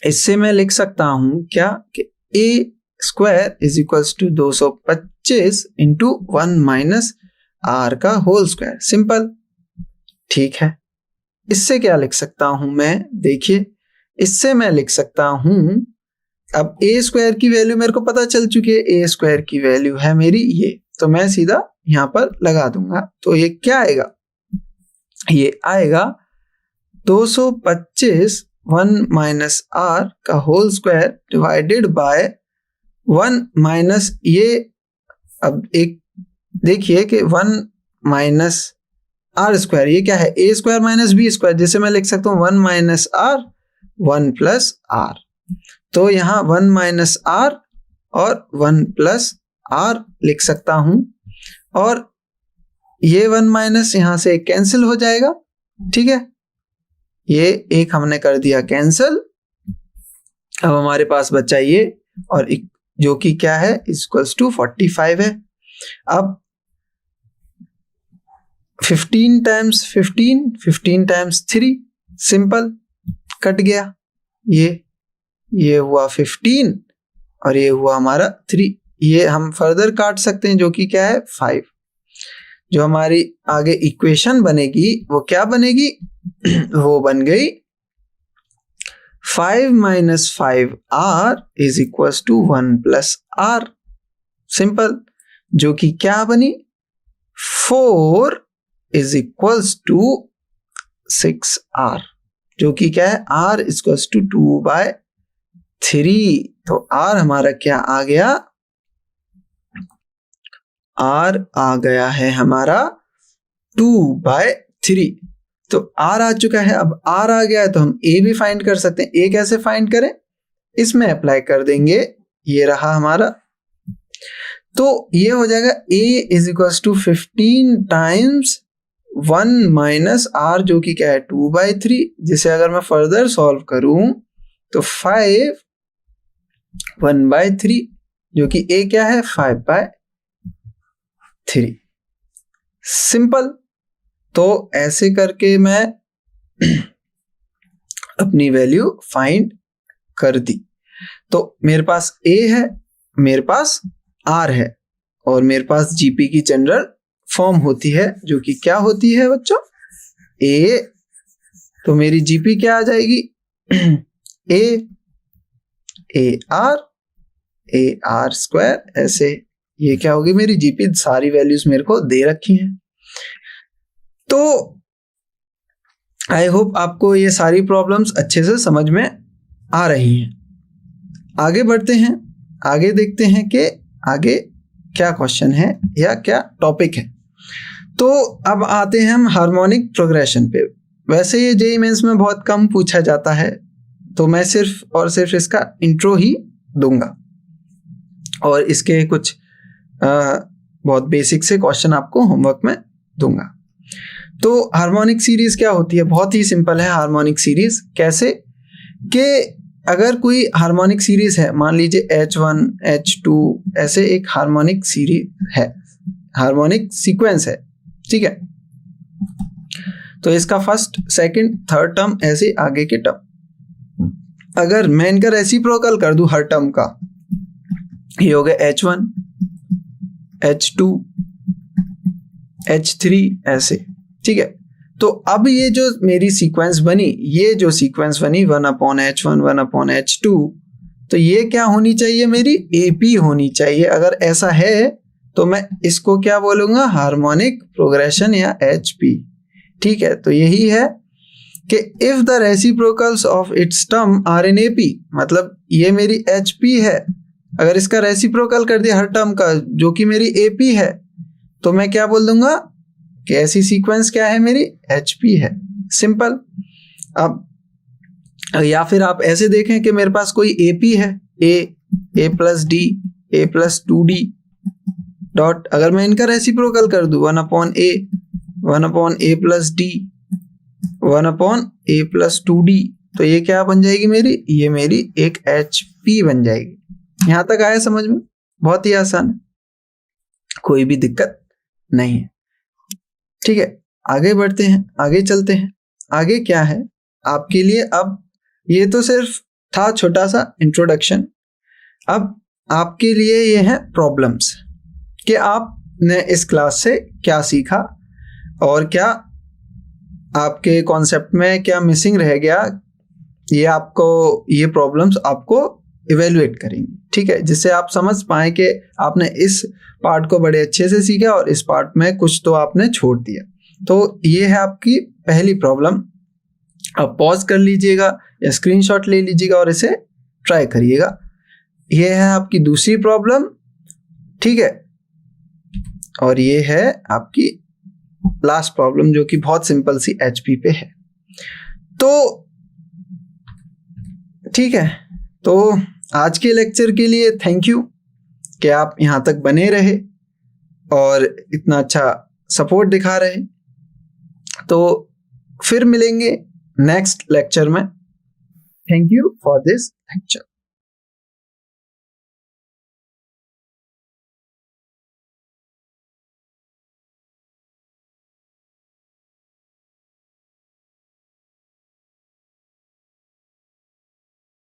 इससे मैं लिख सकता हूं क्या कि a square is equals to 225 into 1 - r का होल स्क्वायर। सिंपल, ठीक है। इससे क्या लिख सकता हूं मैं, देखिए इससे मैं लिख सकता हूं, अब ए स्क्वायर की वैल्यू मेरे को पता चल चुकी है, ए स्क्वायर की वैल्यू है मेरी ये, तो मैं सीधा यहां पर लगा दूंगा। तो ये क्या आएगा, ये आएगा 225 1 माइनस आर का whole square divided by 1 minus ये, अब एक देखिए कि 1 माइनस आर स्क्वायर, ये क्या है, ए स्क्वायर माइनस बी स्क्वायर, जिसे मैं लिख सकता हूँ 1 माइनस आर 1 प्लस आर। तो यहाँ 1 माइनस आर और 1 प्लस आर लिख सकता हूं, और ये 1 माइनस यहां से कैंसिल हो जाएगा, ठीक है, ये एक हमने कर दिया कैंसिल। अब हमारे पास बचा ये, और जो कि क्या है, इक्वल्स टू 45 है। अब 15 टाइम्स 15, 15 टाइम्स 3, सिंपल, कट गया, ये हुआ 15 और ये हुआ हमारा 3। ये हम फर्दर काट सकते हैं, जो कि क्या है 5। जो हमारी आगे इक्वेशन बनेगी वो क्या बनेगी वो बन गई 5 minus 5r is equal to 1 plus r, simple, जो कि क्या बनी 4 इज इक्वल टू 6r, जो कि क्या है r इक्वल टू 2/3। तो r हमारा क्या आ गया, r आ गया है हमारा 2/3। तो r आ चुका है, अब r आ गया है तो हम a भी फाइंड कर सकते हैं। a कैसे फाइंड करें, इसमें अप्लाई कर देंगे, ये रहा हमारा, तो ये हो जाएगा a is equal to 15 times 1 minus r, जो कि क्या है 2/3, जिसे अगर मैं फर्दर सॉल्व करूं तो 5 1/3, जो कि a क्या है 5/3, सिंपल। तो ऐसे करके मैं अपनी वैल्यू फाइंड कर दी। तो मेरे पास a है, मेरे पास r है, और मेरे पास जीपी की जनरल फॉर्म होती है, जो कि क्या होती है बच्चों, a, तो मेरी जीपी क्या आ जाएगी a r स्क्वायर, ऐसे ये क्या होगी मेरी जीपी, सारी वैल्यूज मेरे को दे रखी हैं। तो आई होप आपको ये सारी प्रॉब्लम्स अच्छे से समझ में आ रही हैं। आगे बढ़ते हैं, आगे देखते हैं कि आगे क्या क्वेश्चन है या क्या टॉपिक है। तो अब आते हैं हम हार्मोनिक प्रोग्रेशन पे। वैसे ये जेईई मेंस में बहुत कम पूछा जाता है, तो मैं सिर्फ और सिर्फ इसका इंट्रो ही दूंगा, और इसके कुछ बहुत बेसिक से क्वेश्चन आपको होमवर्क में दूंगा। तो हार्मोनिक सीरीज क्या होती है, बहुत ही सिंपल है। हार्मोनिक सीरीज कैसे, कि अगर कोई हार्मोनिक सीरीज है, मान लीजिए H1 H2 ऐसे एक हार्मोनिक सीरीज है, हार्मोनिक सीक्वेंस है, ठीक है, तो इसका फर्स्ट सेकंड थर्ड टर्म ऐसे आगे के टर्म, अगर मैं इनका रेसिप्रोकल कर दूं हर टर्म का, ये हो गया H1 H2 H3 ऐसे, ठीक है। तो अब ये जो मेरी सीक्वेंस बनी, ये जो सीक्वेंस बनी 1/H1 1/H2, तो ये क्या होनी चाहिए, मेरी AP होनी चाहिए। अगर ऐसा है तो मैं इसको क्या बोलूंगा, हार्मोनिक प्रोग्रेशन या HP, ठीक है। तो यही है कि if the reciprocals of its term are in AP, मतलब ये मेरी HP है, अगर इसका रेसिप्रोकल कर दिया हर टर्म का जो कि मेरी AP है, तो मैं क्या बोल दूंगा कि ऐसी सीक्वेंस क्या है, मेरी HP है, सिंपल। अब या फिर आप ऐसे देखें कि मेरे पास कोई AP है, A plus D A plus 2D dot, अगर मैं इनका रेसिप्रोकल कर दूं 1/A plus D 1/A plus 2D, तो ये क्या बन जाएगी मेरी, ये मेरी एक HP बन जाएगी। यहां तक आया समझ में, बहुत ही आसान है, कोई भी दिक्कत नहीं है, ठीक है। आगे बढ़ते हैं, आगे चलते हैं। आगे क्या है आपके लिए, अब ये तो सिर्फ था छोटा सा इंट्रोडक्शन, अब आपके लिए ये है प्रॉब्लम्स, कि आपने इस क्लास से क्या सीखा और क्या आपके कॉन्सेप्ट में क्या मिसिंग रह गया, ये प्रॉब्लम्स आपको इवेल्युएट करेंगे, ठीक है, जिससे आप समझ पाए कि आपने इस पार्ट को बड़े अच्छे से सीखा और इस पार्ट में कुछ तो आपने छोड़ दिया। तो ये है आपकी पहली प्रॉब्लम। आप पॉज कर लीजिएगा या स्क्रीनशॉट ले लीजिएगा और इसे ट्राई करिएगा। ये है आपकी दूसरी प्रॉब्लम, ठीक है, और ये है आपकी लास्ट प्रॉब्लम जो कि बहुत सिंपल सी एचपी पे है। तो ठीक है, तो आज के लेक्चर के लिए थैंक यू कि आप यहाँ तक बने रहे और इतना अच्छा सपोर्ट दिखा रहे। तो फिर मिलेंगे नेक्स्ट लेक्चर में। Thank you for this lecture.